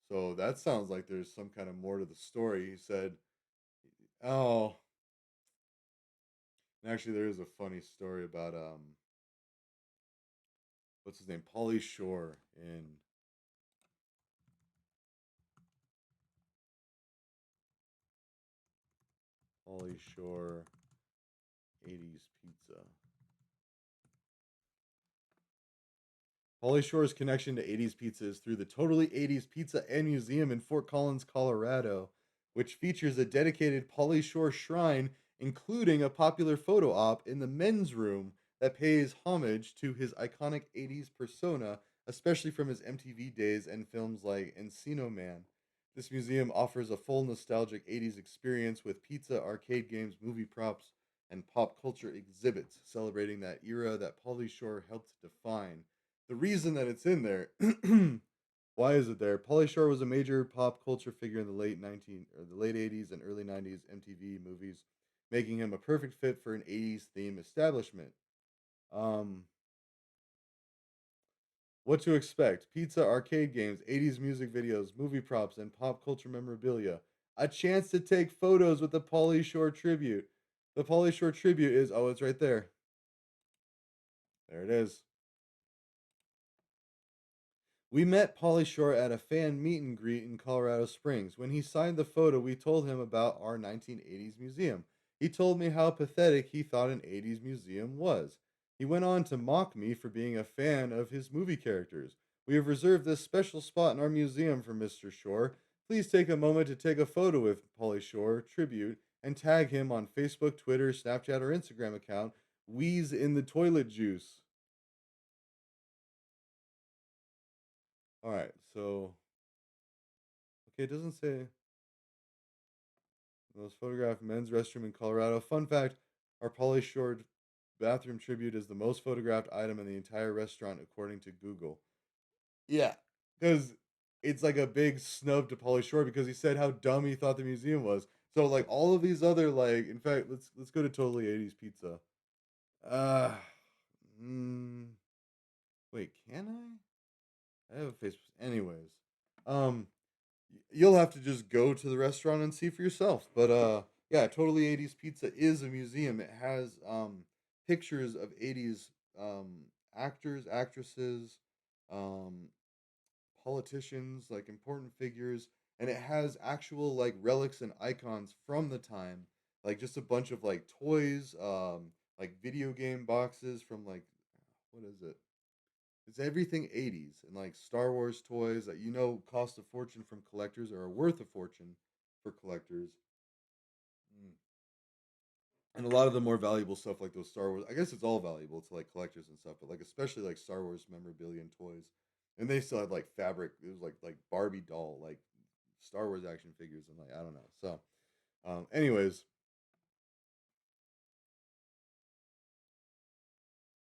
So that sounds like there's some kind of more to the story. He said, "Oh, and actually there is a funny story about what's his name? Pauly Shore in Pauly Shore 80s pizza." Pauly Shore's connection to 80s pizza is through the Totally 80s Pizza and Museum in Fort Collins, Colorado, which features a dedicated Pauly Shore shrine, including a popular photo op in the men's room that pays homage to his iconic 80s persona, especially from his MTV days and films like Encino Man. This museum offers a full nostalgic 80s experience with pizza, arcade games, movie props, and pop culture exhibits celebrating that era that Pauly Shore helped define. The reason that it's in there, why is it there? Pauly Shore was a major pop culture figure in the late 80s and early 90s MTV movies, making him a perfect fit for an 80s theme establishment. Um, what to expect? Pizza, arcade games, 80s music videos, movie props, and pop culture memorabilia. A chance to take photos with the Pauly Shore tribute. The Pauly Shore tribute is it's right there. There it is. We met Pauly Shore at a fan meet and greet in Colorado Springs. When he signed the photo, we told him about our 1980s museum. He told me how pathetic he thought an 80s museum was. He went on to mock me for being a fan of his movie characters. We have reserved this special spot in our museum for Mr. Shore. Please take a moment to take a photo with Pauly Shore tribute and tag him on Facebook, Twitter, Snapchat, or Instagram account Wheeze in the Toilet Juice. All right, so okay, it doesn't say most photographed men's restroom in Colorado. Fun fact: our Pauly Shore bathroom tribute is the most photographed item in the entire restaurant, according to Google. Yeah, because it's like a big snub to Pauly Shore because he said how dumb he thought the museum was. So like all of these other like, in fact, let's go to Totally 80s Pizza. Uh, mm, wait, can I? I have a Facebook. Anyways, um, you'll have to just go to the restaurant and see for yourself. But yeah, Totally 80s Pizza is a museum. It has pictures of 80s actors, actresses, um politicians, like important figures, and it has actual like relics and icons from the time, like just a bunch of like toys, like video game boxes from like what is it? It's everything 80s and like Star Wars toys that cost a fortune from collectors or are worth a fortune for collectors. Mm. And a lot of the more valuable stuff like those Star Wars, I guess it's all valuable to like collectors and stuff, but like especially like Star Wars memorabilia and toys. And they still had like fabric, it was like Barbie doll, like Star Wars action figures and like I don't know. So anyways,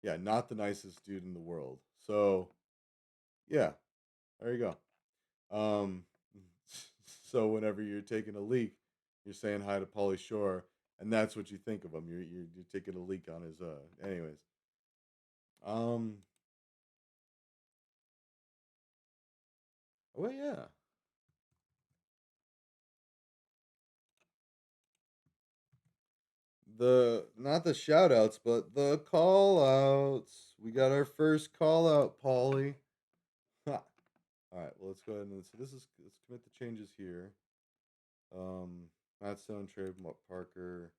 yeah, not the nicest dude in the world. So yeah, there you go. Um, so whenever you're taking a leak, you're saying hi to Pauly Shore, and that's what you think of him. You're taking a leak on his. Anyways, um. Well, yeah. The not the shout outs, but the call outs. We got our first call out, Pauly. Ha. All right, well let's go ahead and so let's commit the changes here. Um, Matt Stone, Trey Parker.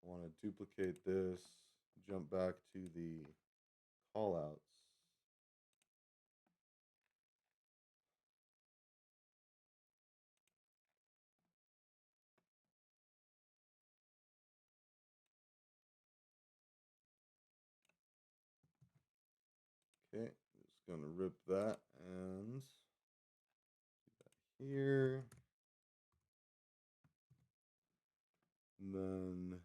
I want to duplicate this. Jump back to the call outs. Okay, just gonna rip that and here, and then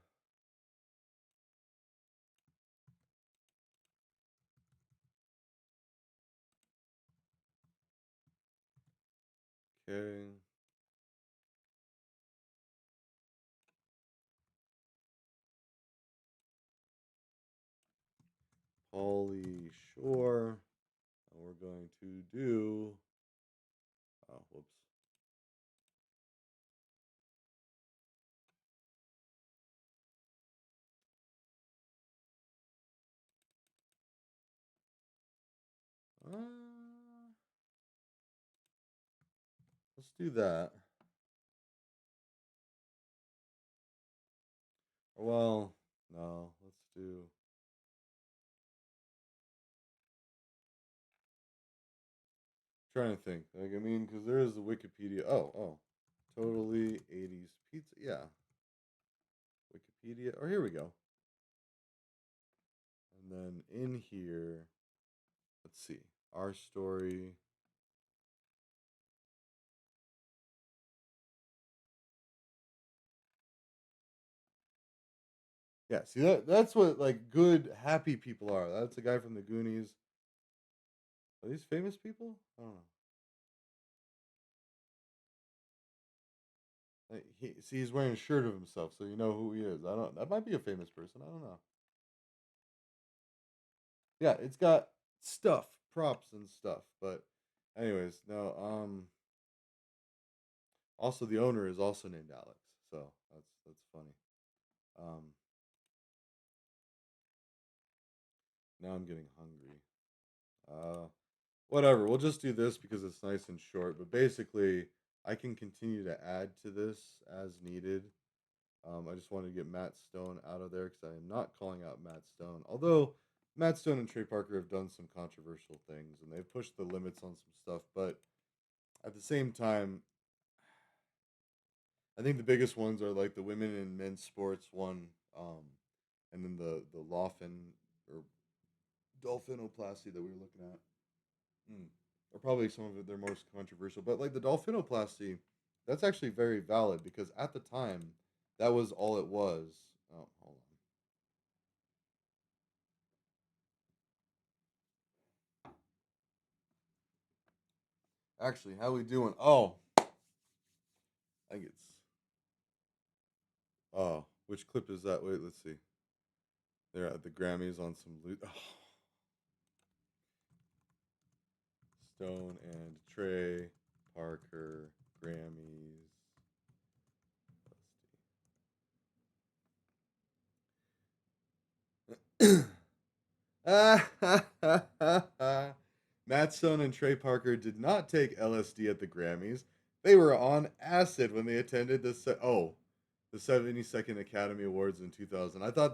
okay. Pauly Shore. And we're going to do. Oh, whoops. Let's do that. Well, no, let's do. Trying to think. Like, I mean, because there is the Wikipedia. Oh, totally 80s pizza. Yeah, Wikipedia. Oh, here we go. And then in here, let's see. Our story. Yeah, see that's what like good happy people are. That's a guy from the Goonies. Are these famous people? I don't know. Like, he's wearing a shirt of himself, so you know who he is. I don't. That might be a famous person. I don't know. Yeah, it's got stuff, props and stuff. But, anyways, no. Also, the owner is also named Alex, so that's funny. Um, now I'm getting hungry. Uh, whatever. We'll just do this because it's nice and short. But basically, I can continue to add to this as needed. I just wanted to get Matt Stone out of there because I am not calling out Matt Stone. Although Matt Stone and Trey Parker have done some controversial things and they've pushed the limits on some stuff. But at the same time, I think the biggest ones are like the women and men's sports one, and then the Laughlin or dolphinoplasty that we were looking at. Or probably some of it they're most controversial. But like the dolphinoplasty, that's actually very valid because at the time that was all it was. Oh, hold on. Actually, how we doing? Oh, I think it's. Oh, which clip is that? Wait, let's see. They're at the Grammys on some loot. Oh. Stone and Trey Parker Grammys. Matt Stone and Trey Parker did not take LSD at the Grammys. They were on acid when they attended the 72nd Academy Awards in 2000. I thought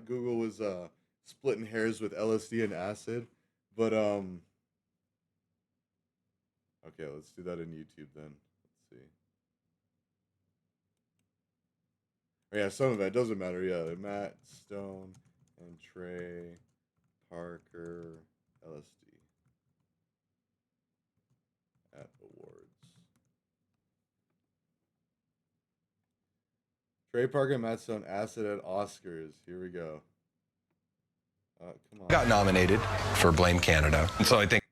Google was splitting hairs with LSD and acid, but okay, let's do that in YouTube then. Let's see. Oh, yeah, some of that doesn't matter. Yeah, Matt Stone and Trey Parker LSD at awards. Trey Parker and Matt Stone acid at Oscars. Here we go. Come on. Got nominated for Blame Canada. And so I think.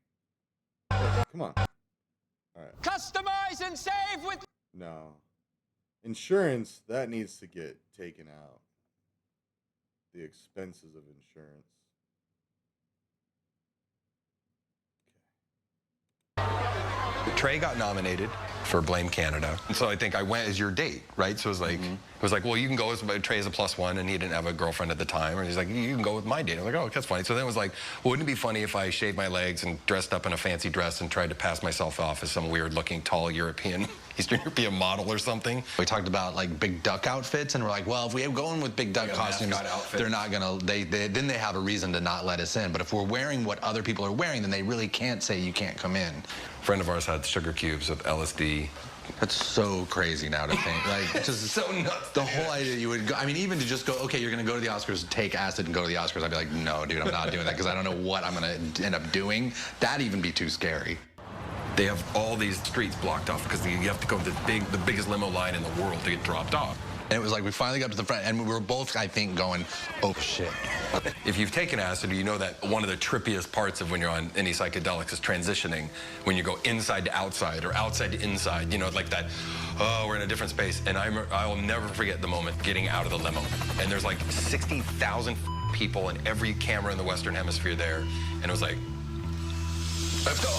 Come on. All right. Customize and save with. No. Insurance, that needs to get taken out. The expenses of insurance. Trey got nominated for Blame Canada. And so I think I went as your date, right? So it was like, well, you can go as Trey as a +1, and he didn't have a girlfriend at the time. And he's like, you can go with my date. I was like, oh, that's funny. So then it was like, well, wouldn't it be funny if I shaved my legs and dressed up in a fancy dress and tried to pass myself off as some weird-looking, tall Eastern European model or something? We talked about like big duck outfits, and we're like, well, if we go in with big duck costumes, they're not gonna. Then they have a reason to not let us in. But if we're wearing what other people are wearing, then they really can't say you can't come in. A friend of ours had sugar cubes of LSD. That's so crazy now to think. Like, just so nuts. The whole idea you would go. I mean, even to just go, okay, you're gonna go to the Oscars, take acid, and go to the Oscars. I'd be like, no, dude, I'm not doing that because I don't know what I'm gonna end up doing. That'd even be too scary. They have all these streets blocked off because you have to go to the biggest limo line in the world to get dropped off. And it was like we finally got to the front, and we were both, I think, going, oh shit. If you've taken acid, you know that one of the trippiest parts of when you're on any psychedelics is transitioning, when you go inside to outside or outside to inside, you know, like that, oh, we're in a different space. And I will never forget the moment getting out of the limo. And there's like 60,000 people and every camera in the Western Hemisphere there. And it was like, let's go.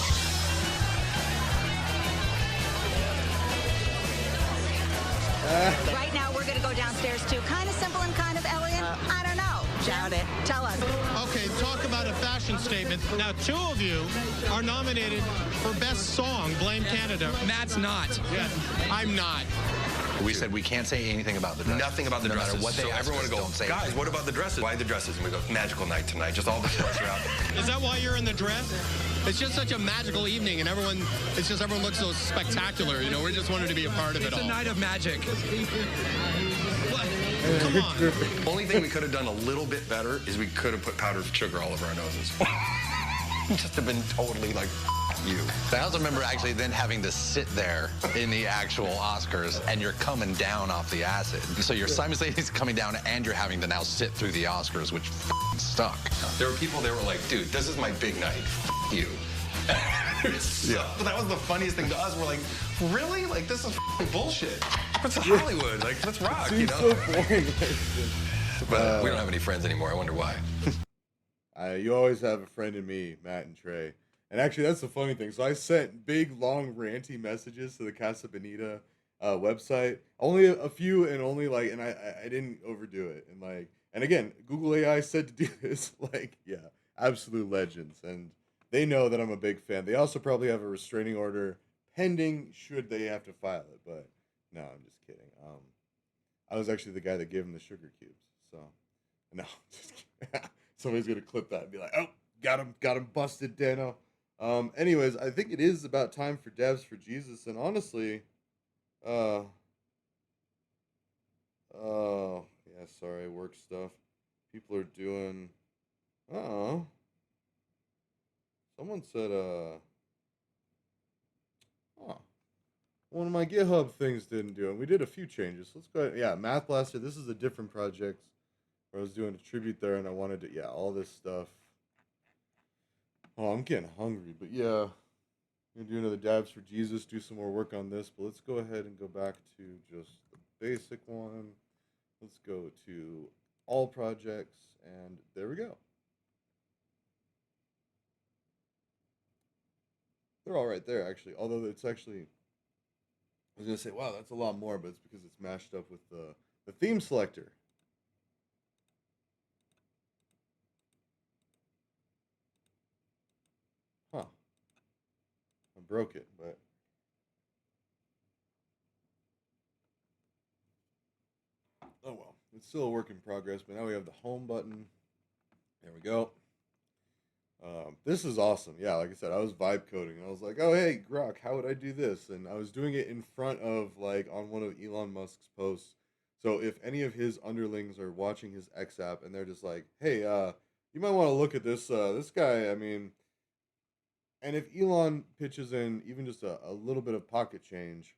Right now, we're going to go downstairs to kind of simple and kind of elegant. I don't know. Shout it. Tell us. Okay, talk about a fashion statement. Now, two of you are nominated for Best Song, Blame Canada. Matt's not. Yeah, I'm not. We said we can't say anything about the dresses. Nothing about the dresses. No matter what they ask everyone us, would go, don't say guys, anything. what about the dresses? Why the dresses? And we go, magical night tonight. Just all the shirts are out. Is that why you're in the dress? It's just such a magical evening, and everyone looks so spectacular. You know, we just wanted to be a part of it all. It's a night of magic. What? Come on. Only thing we could have done a little bit better is we could have put powdered sugar all over our noses. Just have been totally like, you. I also remember actually then having to sit there in the actual Oscars, and you're coming down off the acid. So you're simultaneously coming down, and you're having to now sit through the Oscars, which stuck. There were people that were like, dude, this is my big night. You. Yeah. But that was the funniest thing to us. We're like, really? Like, this is bullshit. It's Hollywood. Like, let's rock, you know? So boring. But we don't have any friends anymore. I wonder why. You always have a friend in me, Matt and Trey. And actually, that's the funny thing. So I sent big, long, ranty messages to the Casa Bonita website. Only a few, and only like, and I didn't overdo it. And like, and again, Google AI said to do this. Like, yeah, absolute legends. And they know that I'm a big fan. They also probably have a restraining order pending should they have to file it. But no, I'm just kidding. I was actually the guy that gave him the sugar cubes. So no, just kidding. Somebody's gonna clip that and be like, "Oh, got him busted, Dano." Anyways, I think it is about time for Devs for Jesus, and honestly, oh yeah, sorry, work stuff. People are doing. Oh, someone said, oh, one of my GitHub things didn't do it. We did a few changes. Let's go ahead. Yeah, Math Blaster. This is a different project where I was doing a tribute there, and I wanted to, yeah, all this stuff. Oh, I'm getting hungry, but yeah, I'm gonna do another Dabs for Jesus, do some more work on this, but let's go ahead and go back to just the basic one. Let's go to all projects, and there we go. They're all right there, actually, although it's actually, I was gonna say, wow, that's a lot more, but it's because it's mashed up with the theme selector. Huh. I broke it, but oh well. It's still a work in progress, but now we have the home button. There we go. This is awesome. Yeah, like I said, I was vibe coding. I was like, oh, hey, Grok, how would I do this? And I was doing it in front of, like, on one of Elon Musk's posts. So if any of his underlings are watching his X app and they're just like, hey, you might want to look at this guy, I mean, and if Elon pitches in even just a little bit of pocket change,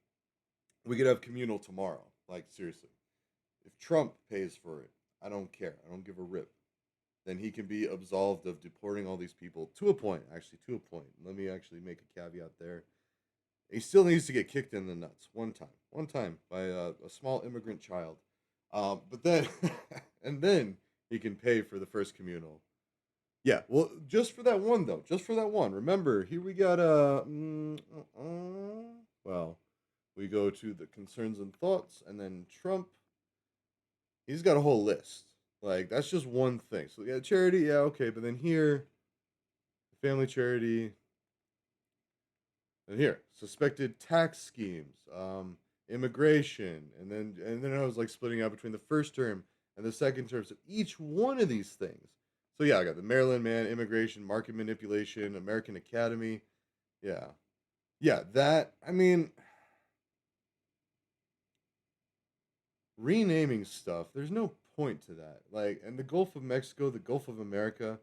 we could have CommunL tomorrow. Like, seriously. If Trump pays for it, I don't care. I don't give a rip. Then he can be absolved of deporting all these people to a point, actually, to a point. Let me actually make a caveat there. He still needs to get kicked in the nuts one time by a small immigrant child. But then, and then he can pay for the first CommunL. Yeah, well, just for that one, though. Just for that one. Remember, here we got well, we go to the concerns and thoughts, and then Trump. He's got a whole list. Like, that's just one thing. So, yeah, charity, yeah, okay. But then here, family charity. And here, suspected tax schemes, immigration. And then I was, like, splitting out between the first term and the second term. So, each one of these things. So, yeah, I got the Maryland man, immigration, market manipulation, American Academy. Yeah. Yeah, that, I mean, renaming stuff, there's no point to that. Like, and the Gulf of Mexico, the Gulf of America,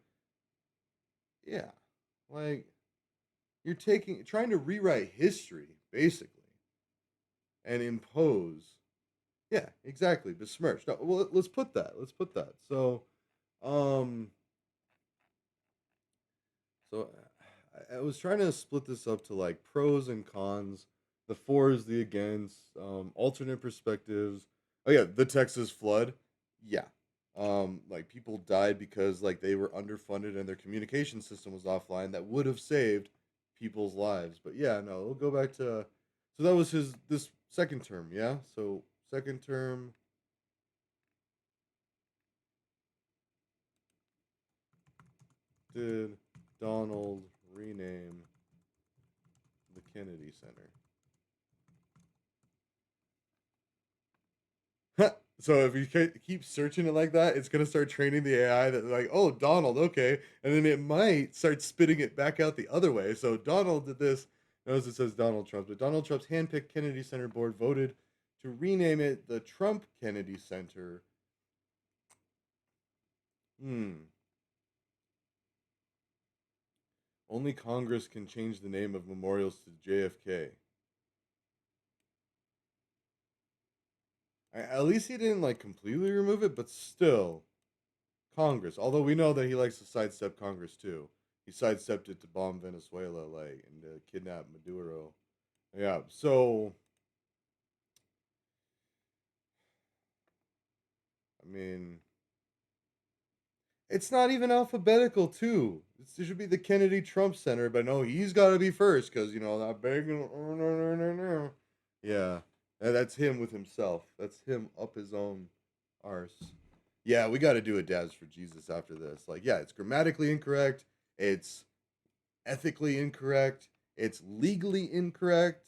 yeah, like, you're trying to rewrite history, basically, and impose, yeah, exactly, besmirch. No, well, let's put that. So, um, so I was trying to split this up to, like, pros and cons, the fors, the against, alternate perspectives. Oh yeah, the Texas flood. Yeah. Like, people died because, like, they were underfunded and their communication system was offline that would have saved people's lives. But yeah, no, we'll go back to, so that was this second term, yeah? So second term, did Donald rename the Kennedy Center? So if you keep searching it like that, it's gonna start training the AI that, like, oh, Donald, okay, and then it might start spitting it back out the other way. So Donald did this. Notice it says Donald Trump, but Donald Trump's handpicked Kennedy Center board voted to rename it the Trump Kennedy Center. Only Congress can change the name of memorials to JFK. At least he didn't, like, completely remove it, but still, Congress. Although we know that he likes to sidestep Congress too. He sidestepped it to bomb Venezuela, like, and to kidnap Maduro. Yeah. So, I mean, it's not even alphabetical too. It should be the Kennedy Trump Center, but no, he's got to be first because, you know, that big. Yeah. That's him with himself. That's him up his own arse. Yeah, we got to do a Dabs for Jesus after this. Like, yeah, it's grammatically incorrect. It's ethically incorrect. It's legally incorrect.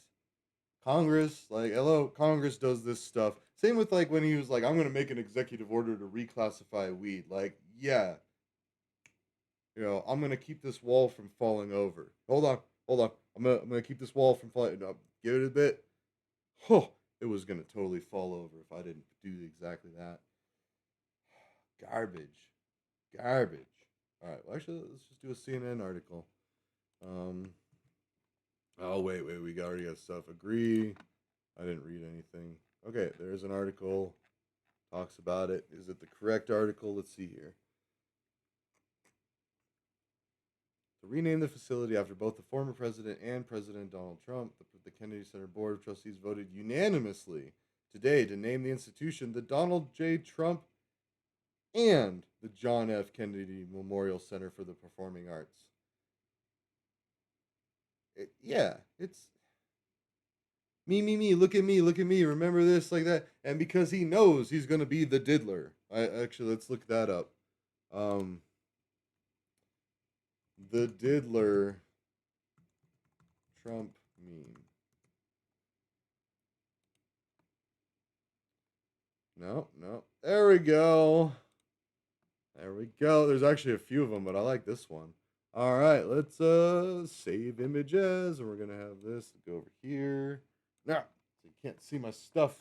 Congress, like, hello, Congress does this stuff. Same with, like, when he was like, I'm going to make an executive order to reclassify weed. Like, yeah. You know, I'm going to keep this wall from falling over. Hold on. I'm gonna keep this wall from falling. No, give it a bit. Oh, it was going to totally fall over if I didn't do exactly that. Garbage. All right, well, actually, let's just do a CNN article. Oh, wait, we already got stuff. Agree. I didn't read anything. Okay, there's an article. Talks about it. Is it the correct article? Let's see here. To rename the facility after both the former president and President Donald Trump, the Kennedy Center Board of Trustees voted unanimously today to name the institution the Donald J. Trump and the John F. Kennedy Memorial Center for the Performing Arts. It's me, look at me, remember this, like that. And because he knows he's going to be the diddler. Actually, let's look that up. The diddler Trump meme. No. There we go. There's actually a few of them, but I like this one. All right, let's save images, and we're going to have this go over here. Now, so you can't see my stuff.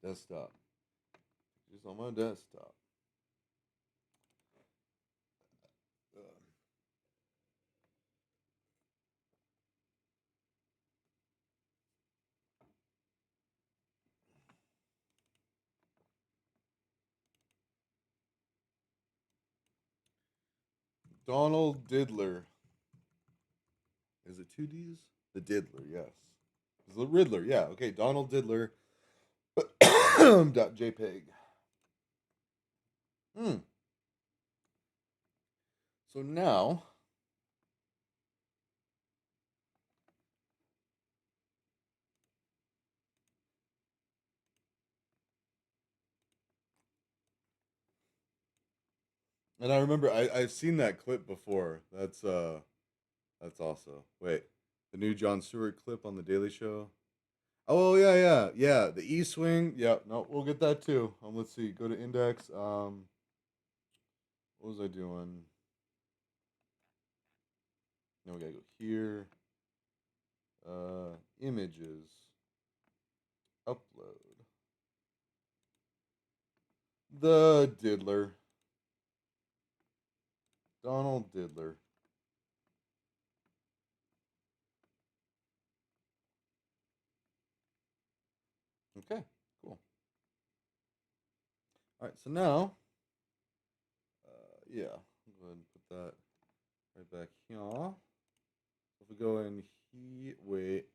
Desktop. Just on my desktop. Donald Diddler. Is it 2 Ds? The Diddler, yes. It's the Riddler, yeah. Okay, Donald Diddler. .jpg. So now, and I remember I've seen that clip before. That's also, wait, the new Jon Stewart clip on the Daily Show. Oh yeah. The E-swing. Yeah, no, we'll get that too. Let's see. Go to index. What was I doing? Now we gotta go here. Images. Upload. The Diddler. Donald Diddler. Okay, cool. All right, so now, yeah, I'll go ahead and put that right back here. If we go in here, wait.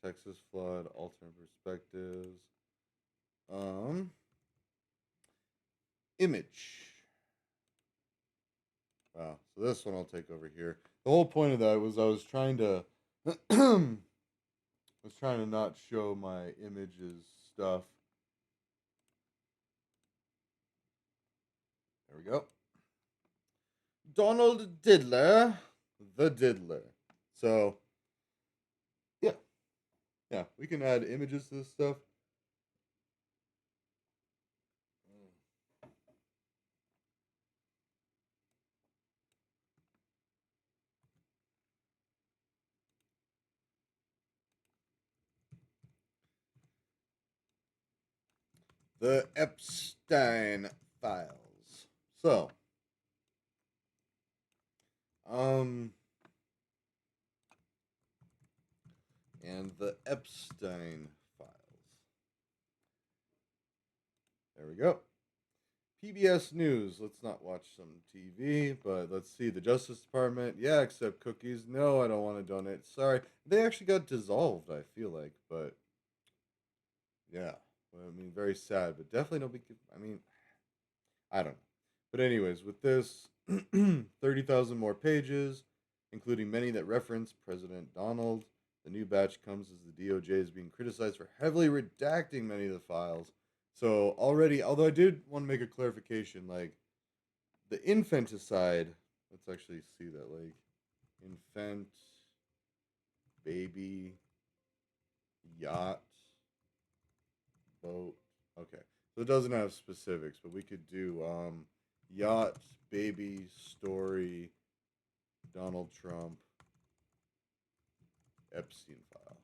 Texas flood, alternate perspectives. Image. Wow. So this one I'll take over here. The whole point of that was I was trying to not show my images stuff. There we go. Donald Diddler, the Diddler. So yeah, we can add images to this stuff. The Epstein files. So, and the Epstein files. There we go. PBS News. Let's not watch some TV, but let's see. The Justice Department. Yeah, accept cookies. No, I don't want to donate. Sorry. They actually got dissolved, I feel like, but yeah. I mean, very sad, but definitely nobody could. I mean, I don't know. But anyways, with this, 30,000 more pages, including many that reference President Donald. The new batch comes as the DOJ is being criticized for heavily redacting many of the files. So already, although I did want to make a clarification, like the infanticide, let's actually see that, like infant, baby, yacht, boat. Okay, so it doesn't have specifics, but we could do yacht, baby, story, Donald Trump, Epstein file.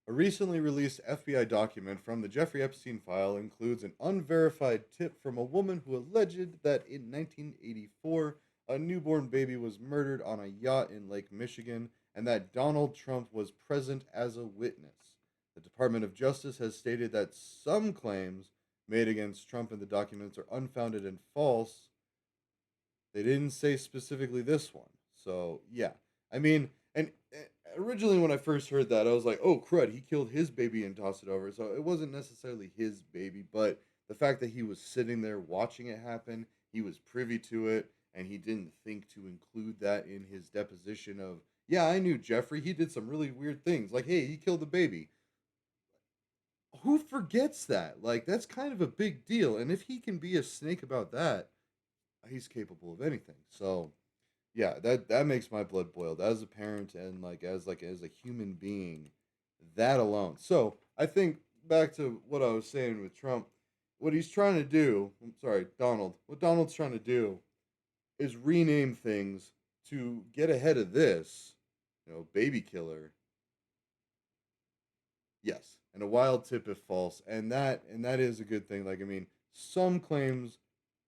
A recently released FBI document from the Jeffrey Epstein file includes an unverified tip from a woman who alleged that in 1984 a newborn baby was murdered on a yacht in Lake Michigan and that Donald Trump was present as a witness. The Department of Justice has stated that some claims made against Trump in the documents are unfounded and false. They didn't say specifically this one. So, yeah. I mean, and originally when I first heard that, I was like, oh, crud, he killed his baby and tossed it over. So it wasn't necessarily his baby, but the fact that he was sitting there watching it happen, he was privy to it, and he didn't think to include that in his deposition of, yeah, I knew Jeffrey. He did some really weird things. Like, hey, he killed the baby. Who forgets that? Like, that's kind of a big deal. And if he can be a snake about that, he's capable of anything. So, yeah, that makes my blood boil as a parent and as a human being, that alone. So I think back to what I was saying with Trump, what he's trying to do. I'm sorry, Donald. What Donald's trying to do is rename things to get ahead of this. Baby killer. Yes, and a wild tip if false, and that is a good thing. Like, I mean, some claims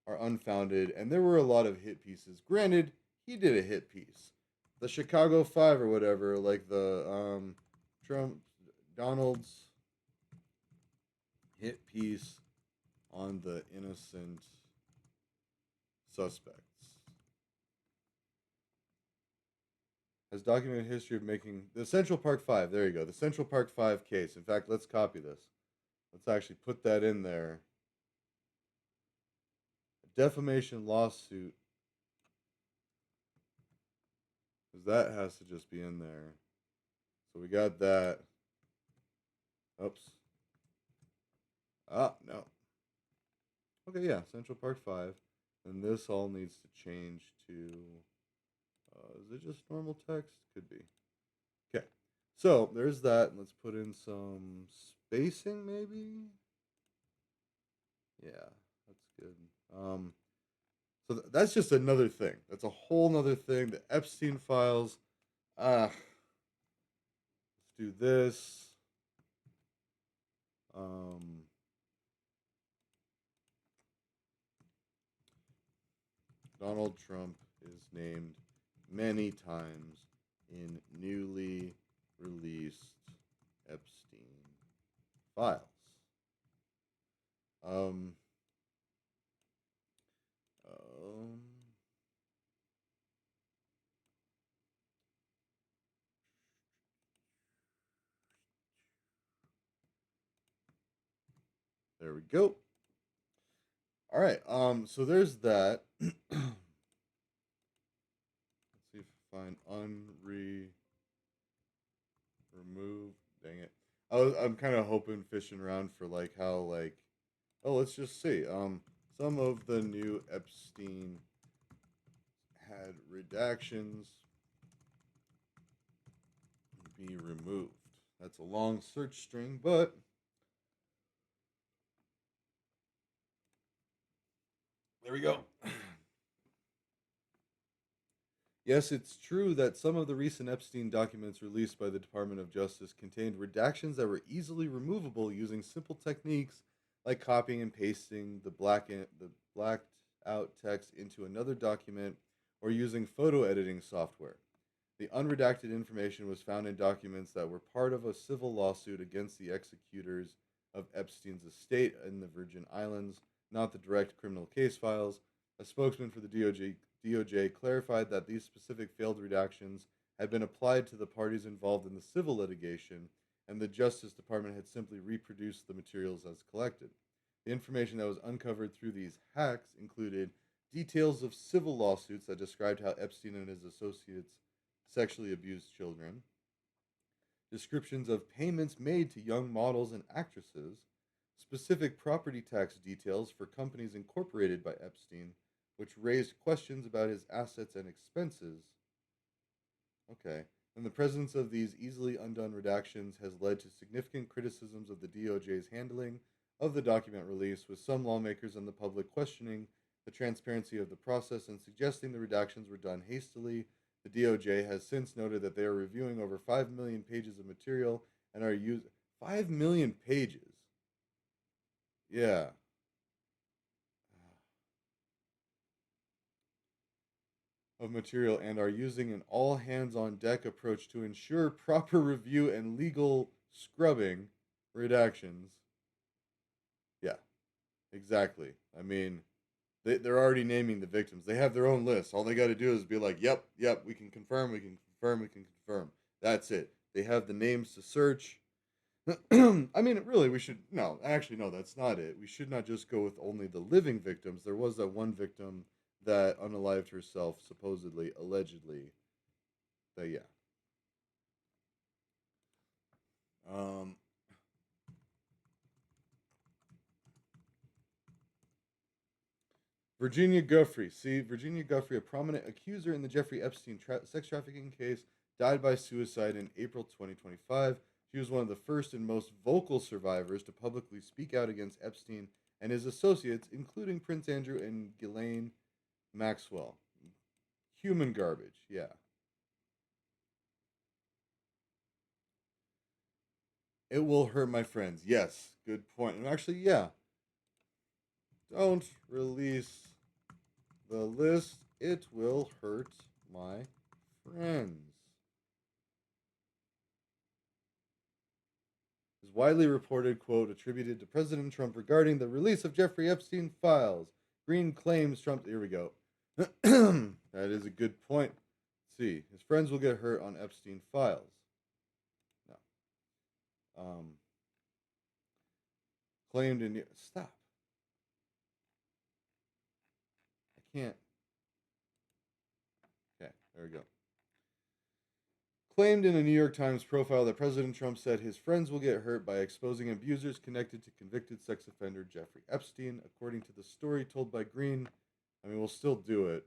are unfounded, and there were a lot of hit pieces. Granted, he did a hit piece, the Chicago 5 or whatever, like the Donald's hit piece on the innocent suspects. Has documented history of making the Central Park 5. There you go, the Central Park 5 case. In fact, let's copy this. Let's actually put that in there. A defamation lawsuit. Because that has to just be in there. So we got that. Oops. Ah, no. Okay, yeah, Central Park 5. And this all needs to change to... is it just normal text? Could be. Okay. So, there's that. Let's put in some spacing, maybe? Yeah, that's good. So that's just another thing. That's a whole nother thing. The Epstein files. Let's do this. Donald Trump is named many times in newly released Epstein files. There we go. All right. So there's that. Let's see if I find remove. Dang it. I'm kind of hoping, fishing around for how oh, let's just see. Some of the new Epstein had redactions be removed. That's a long search string, but there we go. Yes, it's true that some of the recent Epstein documents released by the Department of Justice contained redactions that were easily removable using simple techniques like copying and pasting the blacked out text into another document or using photo editing software. The unredacted information was found in documents that were part of a civil lawsuit against the executors of Epstein's estate in the Virgin Islands, not the direct criminal case files. A spokesman for the DOJ clarified that these specific failed redactions had been applied to the parties involved in the civil litigation, and the Justice Department had simply reproduced the materials as collected. The information that was uncovered through these hacks included details of civil lawsuits that described how Epstein and his associates sexually abused children, descriptions of payments made to young models and actresses, specific property tax details for companies incorporated by Epstein, which raised questions about his assets and expenses. Okay. And the presence of these easily undone redactions has led to significant criticisms of the DOJ's handling of the document release, with some lawmakers and the public questioning the transparency of the process and suggesting the redactions were done hastily. The DOJ has since noted that they are reviewing over 5 million pages of material and are using 5 million pages. Yeah. Of material and are using an all hands on deck approach to ensure proper review and legal scrubbing redactions. Yeah, exactly. I mean, they're already naming the victims. They have their own list. All they got to do is be like, yep, we can confirm, we can confirm, we can confirm. That's it. They have the names to search. I mean, really, we should, no, actually, no, that's not it. We should not just go with only the living victims. There was that one victim that unalived herself, supposedly, allegedly. But yeah. Virginia Guffrey. See, Virginia Guffrey, a prominent accuser in the Jeffrey Epstein sex trafficking case, died by suicide in April 2025. She was one of the first and most vocal survivors to publicly speak out against Epstein and his associates, including Prince Andrew and Ghislaine Maxwell. Human garbage, yeah. It will hurt my friends. Yes, good point. And actually, yeah. Don't release the list. It will hurt my friends. Is widely reported quote attributed to President Trump regarding the release of Jeffrey Epstein files. Green claims Trump. Here we go. That is a good point. Let's see, his friends will get hurt on Epstein files. No. Claimed in stop. I can't. Okay, there we go. Claimed in a New York Times profile that President Trump said his friends will get hurt by exposing abusers connected to convicted sex offender Jeffrey Epstein. According to the story told by Green, I mean, we'll still do it.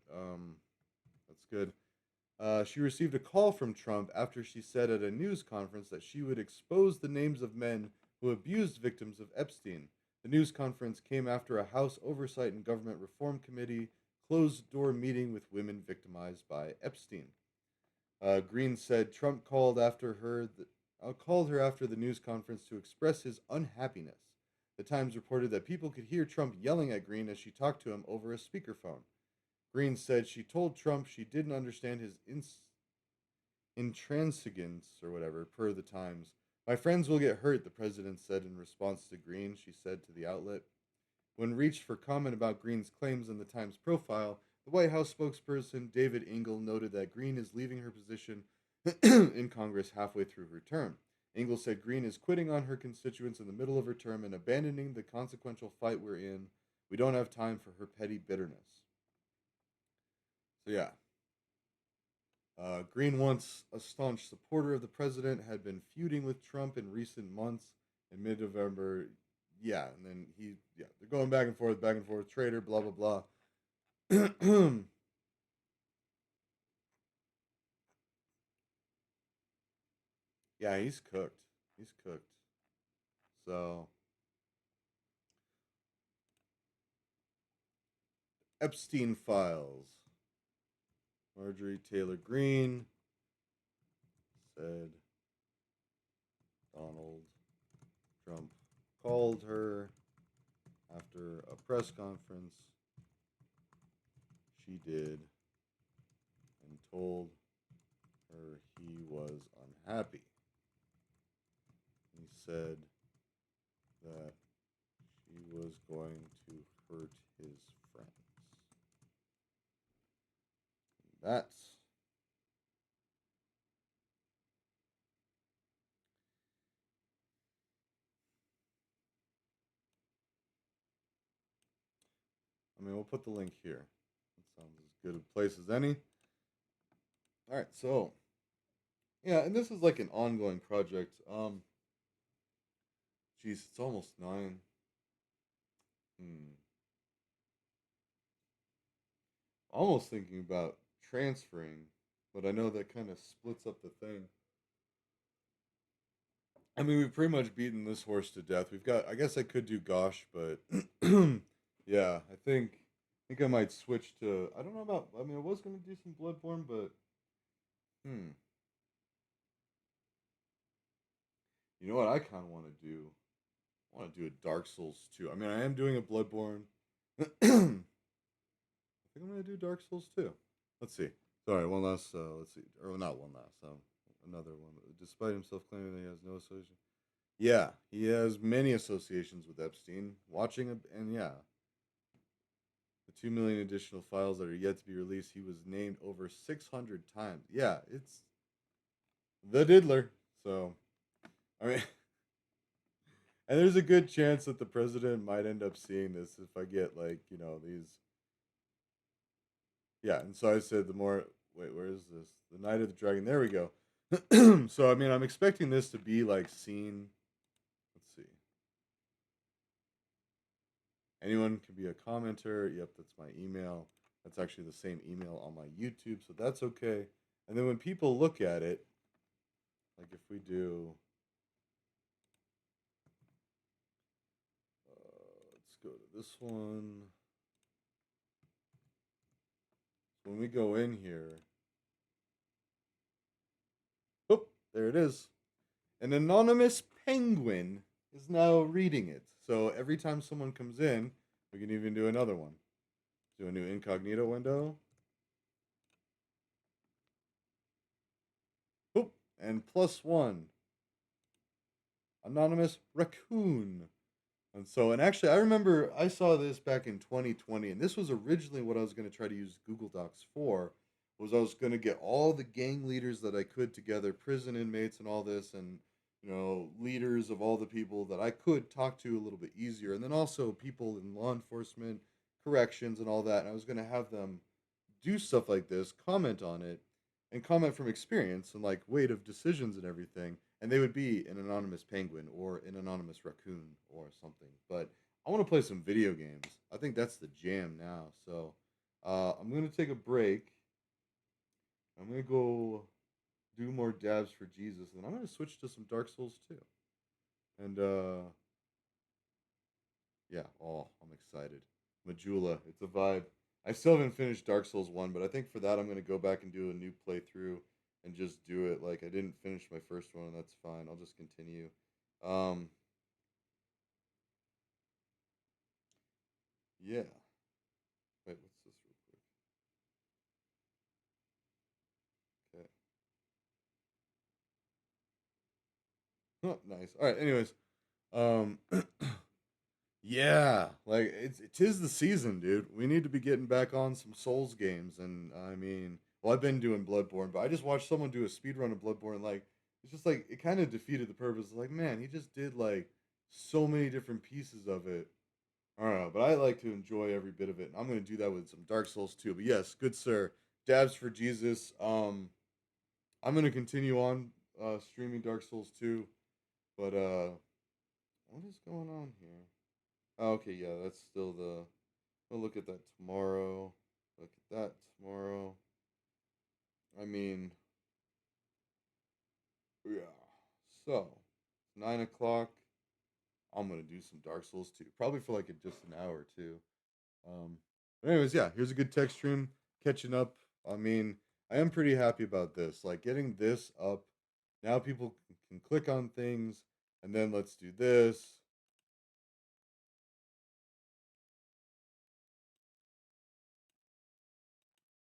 That's good. She received a call from Trump after she said at a news conference that she would expose the names of men who abused victims of Epstein. The news conference came after a House Oversight and Government Reform Committee closed-door meeting with women victimized by Epstein. Green said Trump called her after the news conference to express his unhappiness. The Times reported that people could hear Trump yelling at Green as she talked to him over a speakerphone. Green said she told Trump she didn't understand his intransigence or whatever, per the Times. My friends will get hurt, the president said in response to Green, she said to the outlet. When reached for comment about Green's claims in the Times profile, the White House spokesperson David Engel noted that Green is leaving her position in Congress halfway through her term. Engel said Green is quitting on her constituents in the middle of her term and abandoning the consequential fight we're in. We don't have time for her petty bitterness. So yeah. Green, once a staunch supporter of the president, had been feuding with Trump in recent months. In mid-November, yeah, and then they're going back and forth, traitor, blah, blah, blah. Yeah, he's cooked. So, Epstein files. Marjorie Taylor Greene said Donald Trump called her after a press conference. She did, and told her he was unhappy. He said that she was going to hurt his friends. That's I mean, we'll put the link here. That sounds as good a place as any. All right, so yeah, and this is like an ongoing project. Geez, it's almost 9. Hmm. Almost thinking about transferring, but I know that kind of splits up the thing. I mean, we've pretty much beaten this horse to death. We've got. I guess I could do Gosh, but yeah, I think I might switch to. I don't know about. I mean, I was gonna do some Bloodborne, but hmm. You know what I kind of want to do? I want to do a Dark Souls too. I mean, I am doing a Bloodborne. I think I'm gonna do Dark Souls too. Let's see. Sorry, one last. Let's see, or not one last. Another one. Despite himself claiming that he has no association. Yeah, he has many associations with Epstein. Watching him, and yeah, the 2 million additional files that are yet to be released. He was named over 600 times. Yeah, it's the diddler. So, I mean, and there's a good chance that the president might end up seeing this if I get like these. Yeah, and so I said the more. Wait, where is this? The Night of the Dragon. There we go. So I mean, I'm expecting this to be like seen. Let's see. Anyone can be a commenter. Yep, that's my email. That's actually the same email on my YouTube, so that's okay. And then when people look at it, like if we do, let's go to this one. So when we go in here, oop, there it is. An anonymous penguin is now reading it. So every time someone comes in, we can even do another one. Do a new incognito window. Oop, and +1. Anonymous raccoon. And actually, I remember I saw this back in 2020, and this was originally what I was going to try to use Google Docs for, was I was going to get all the gang leaders that I could together, prison inmates and all this, and, leaders of all the people that I could talk to a little bit easier, and then also people in law enforcement, corrections, and all that, and I was going to have them do stuff like this, comment on it, and comment from experience and like weight of decisions and everything, and they would be an anonymous penguin or an anonymous raccoon or something. But I want to play some video games. I think that's the jam now. So I'm gonna take a break. I'm gonna go do more dabs for Jesus, and I'm gonna switch to some Dark Souls too. And yeah, oh, I'm excited. Majula, it's a vibe. I still haven't finished Dark Souls 1, but I think for that I'm going to go back and do a new playthrough and just do it. Like, I didn't finish my first one, and that's fine. I'll just continue. Yeah. Wait, what's this real quick? Okay. Nice. All right, anyways. Um, yeah, like it is the season, dude. We need to be getting back on some Souls games, and I mean, well, I've been doing Bloodborne, but I just watched someone do a speed run of Bloodborne. Like, it's just like it kind of defeated the purpose. Like, man, he just did like so many different pieces of it. I don't know, but I like to enjoy every bit of it. And I'm gonna do that with some Dark Souls too. But yes, good sir, dabs for Jesus. I'm gonna continue on streaming Dark Souls 2, but what is going on here? Oh, okay, yeah, that's still the. I'll look at that tomorrow. Look at that tomorrow. I mean, yeah. So, 9 o'clock. I'm gonna do some Dark Souls 2, probably for like just an hour or two. But anyways, yeah. Here's a good tech stream. Catching up. I mean, I am pretty happy about this. Like getting this up. Now people can click on things, and then let's do this.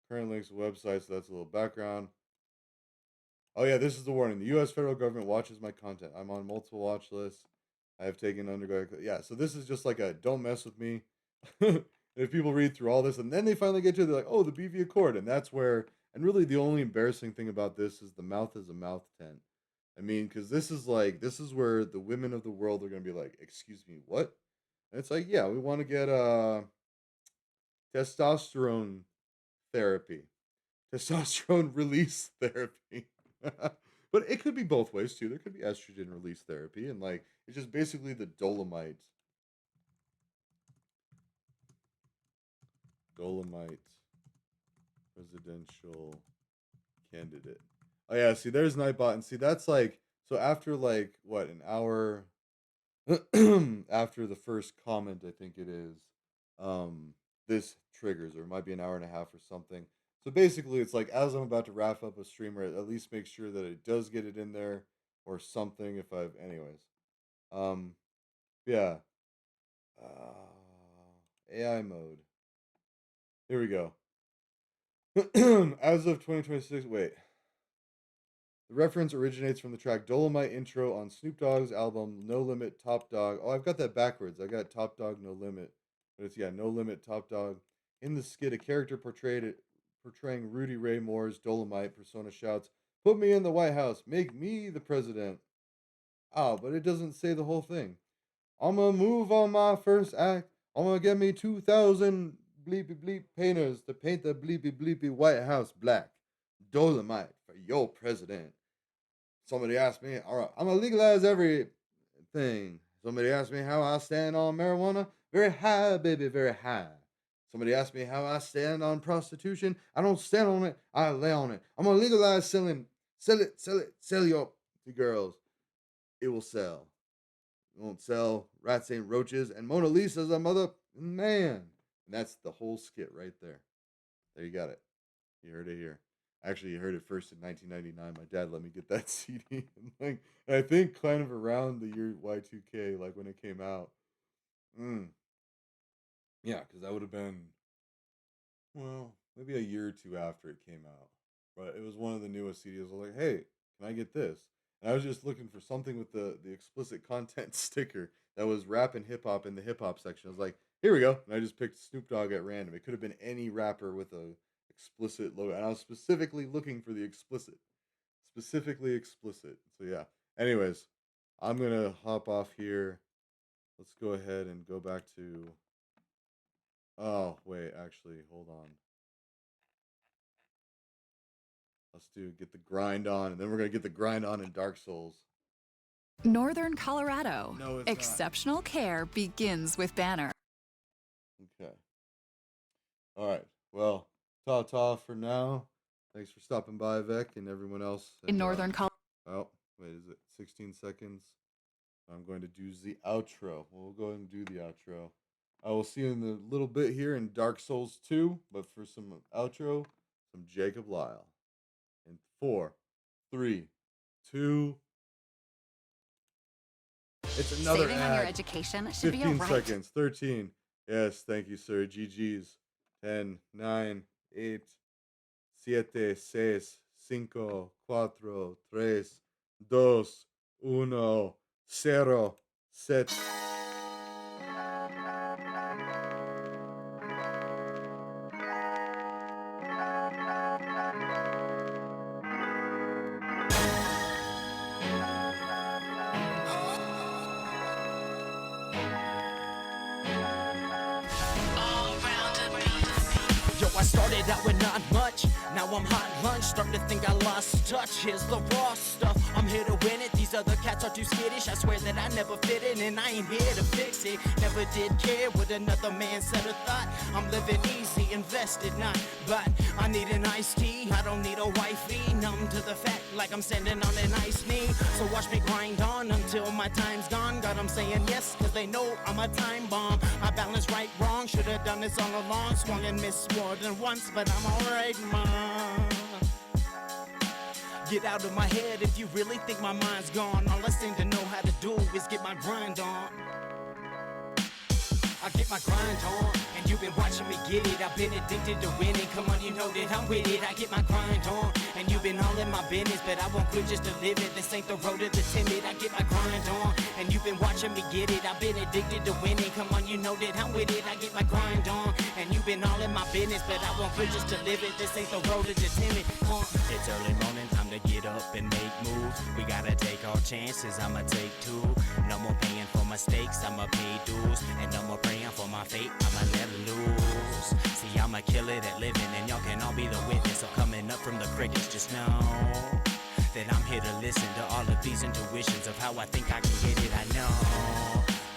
Current links to websites, so that's a little background. Oh yeah, this is the warning. The U.S. federal government watches my content. I'm on multiple watch lists. I have taken undergraduate. Yeah, so this is just like a don't mess with me. If people read through all this and then they finally get to it, they're like, oh, the BV Accord, and that's where. And really, the only embarrassing thing about this is the mouth is a mouth tent. I mean, because this is where the women of the world are gonna be like, excuse me, what? And it's like, yeah, we want to get testosterone therapy, testosterone release therapy. But it could be both ways too. There could be estrogen release therapy, and like it's just basically the dolomite presidential candidate. Oh yeah, see there's Nightbot, and see that's like, so after like what, an hour after the first comment, I think it is, this triggers, or it might be an hour and a half or something. So basically it's like, as I'm about to wrap up a stream, or at least make sure that it does get it in there or something, if I've, anyways. Yeah. AI mode. Here we go. As of 2026, wait. The reference originates from the track Dolomite intro on Snoop Dogg's album No Limit Top Dog. Oh, I've got that backwards. I got Top Dog No Limit. But it's, yeah, No Limit Top Dog. In the skit, a character portraying Rudy Ray Moore's Dolomite persona shouts, "Put me in the White House. Make me the president." Oh, but it doesn't say the whole thing. I'm gonna move on my first act. I'm gonna get me 2,000 bleepy bleep painters to paint the bleepy bleepy White House black. Dolomite for your president. Somebody asked me, all right, I'm gonna legalize everything. Somebody asked me how I stand on marijuana. Very high, baby, very high. Somebody asked me how I stand on prostitution. I don't stand on it, I lay on it. I'm gonna legalize selling, sell your to girls. It will sell. It won't sell rats ain't roaches, and Mona Lisa's a mother man. And that's the whole skit right there. There you got it. You heard it here. Actually, you heard it first in 1999. My dad let me get that CD. And I think kind of around the year Y2K, like when it came out. Yeah, because that would have been, well, maybe a year or two after it came out. But it was one of the newest CDs. I was like, hey, can I get this? And I was just looking for something with the explicit content sticker that was rap and hip hop in the hip hop section. I was like, here we go. And I just picked Snoop Dogg at random. It could have been any rapper with a explicit logo. And I was specifically looking for the explicit. Specifically explicit. So yeah. Anyways, I'm going to hop off here. Let's go ahead and go back to... Oh, wait, actually, hold on. Let's get the grind on, and then we're going to get the grind on in Dark Souls. Northern Colorado. No, it's Exceptional care begins with Banner. Okay. All right. Well, ta-ta for now. Thanks for stopping by, Vec, and everyone else. In Northern Colorado. Oh, wait, is it 16 seconds? I'm going to do the outro. We'll go ahead and do the outro. I will see you in a little bit here in Dark Souls 2, but for some outro, some Jacob Lyle. In 4, 3, 2. It's another Saving ad. on your education should be a 15 right. seconds. 13. Yes, thank you, sir. GG's. 10, 9, 8, 7, 6, 5, 4, 3, 2, 1, 0, 7. I started out with not much, now I'm hot lunch, starting to think I lost touch. Here's the raw stuff, I'm here to win it. These other cats are too skittish, I swear that I never fit in, and I ain't here to fix it. Never did care what another man said or thought. I'm living easy, invested not, but I need an iced tea. I don't need a wifey, numb to the fact like I'm standing on an ice knee. So watch me grind on until my time's gone. God, I'm saying yes, cause they know I'm a time bomb. I balance right, wrong, should've done this all along. Swung and missed more than once, but I'm alright, mom. Get out of my head if you really think my mind's gone. All I seem to know how to do is get my grind on. I get my grind on, and you've been watching me get it. I've been addicted to winning, come on, you know that I'm with it. I get my grind on, and you've been all in my business, but I won't quit just to live it. This ain't the road of the timid. I get my grind on, and you've been watching me get it. I've been addicted to winning, come on, you know that I'm with it. I get my grind on, and you've been all in my business, but I won't quit just to live it. This ain't the road of the timid. It's early morning, time time to get up and make moves. We gotta take our chances, I'ma take two. No more paying for mistakes, I'ma pay dues. And no more praying for my fate, I'ma let loose. See, I'ma kill it at living, and y'all can all be the witness. So coming up from the crickets, just know that I'm here to listen to all of these intuitions of how I think I can get it. I know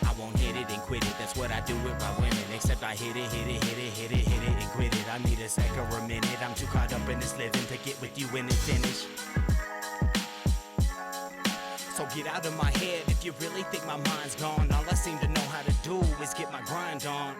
I won't hit it and quit it, that's what I do it by winning. Except I hit it and quit it. I need a sec or a minute, I'm too caught up in this living to get with you when it's finished. So get out of my head if you really think my mind's gone. All I seem to know how to do is get my grind on.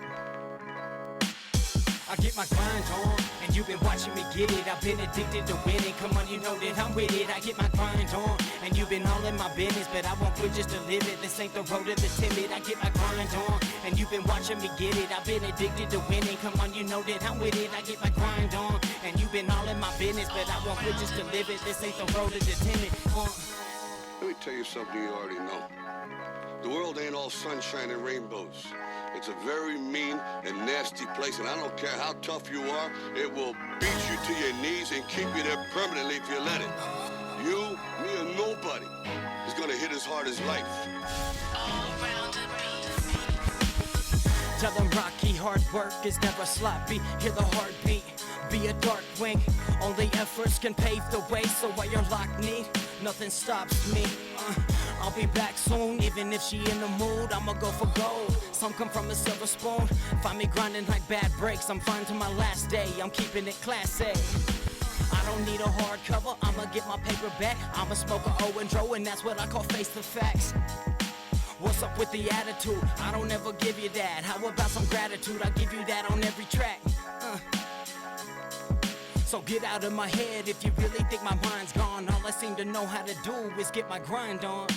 I get my grind on, and you've been watching me get it. I've been addicted to winning, come on, you know that I'm with it. I get my grind on, and you've been all in my business, but I won't quit just to live it. This ain't the road of the timid. I get my grind on, and you've been watching me get it. I've been addicted to winning, come on, you know that I'm with it. I get my grind on, and you've been all in my business, but I won't quit just to live it. This ain't the road of the timid. Let me tell you something you already know. The world ain't all sunshine and rainbows. It's a very mean and nasty place, and I don't care how tough you are, it will beat you to your knees and keep you there permanently if you let it. You, me, or nobody is gonna hit as hard as life. Tell them Rocky, hard work is never sloppy. Hear the heartbeat, be a dark wing. Only efforts can pave the way, so while you're locked need, nothing stops me. I'll be back soon, even if she in the mood, I'ma go for gold. Some come from a silver spoon, find me grinding like bad breaks. I'm fine to my last day, I'm keeping it class A. I don't need a hard cover, I'ma get my paper back. I'm a smoker, and Dro, and that's what I call face the facts. What's up with the attitude? I don't ever give you that. How about some gratitude? I give you that on every track. So get out of my head if you really think my mind's gone. All I seem to know how to do is get my grind on.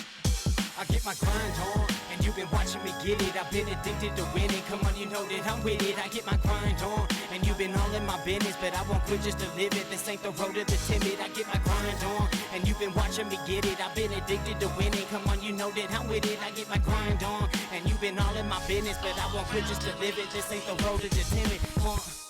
I get my grind on, and you've been watching me get it. I've been addicted to winning, come on, you know that I'm with it. I get my grind on, and you've been all in my business, but I won't quit just to live it. This ain't the road of the timid. I get my grind on, and you've been watching me get it. I've been addicted to winning, come on, you know that I'm with it. I get my grind on, and you've been all in my business, but I won't quit just to live it. This ain't the road of the timid.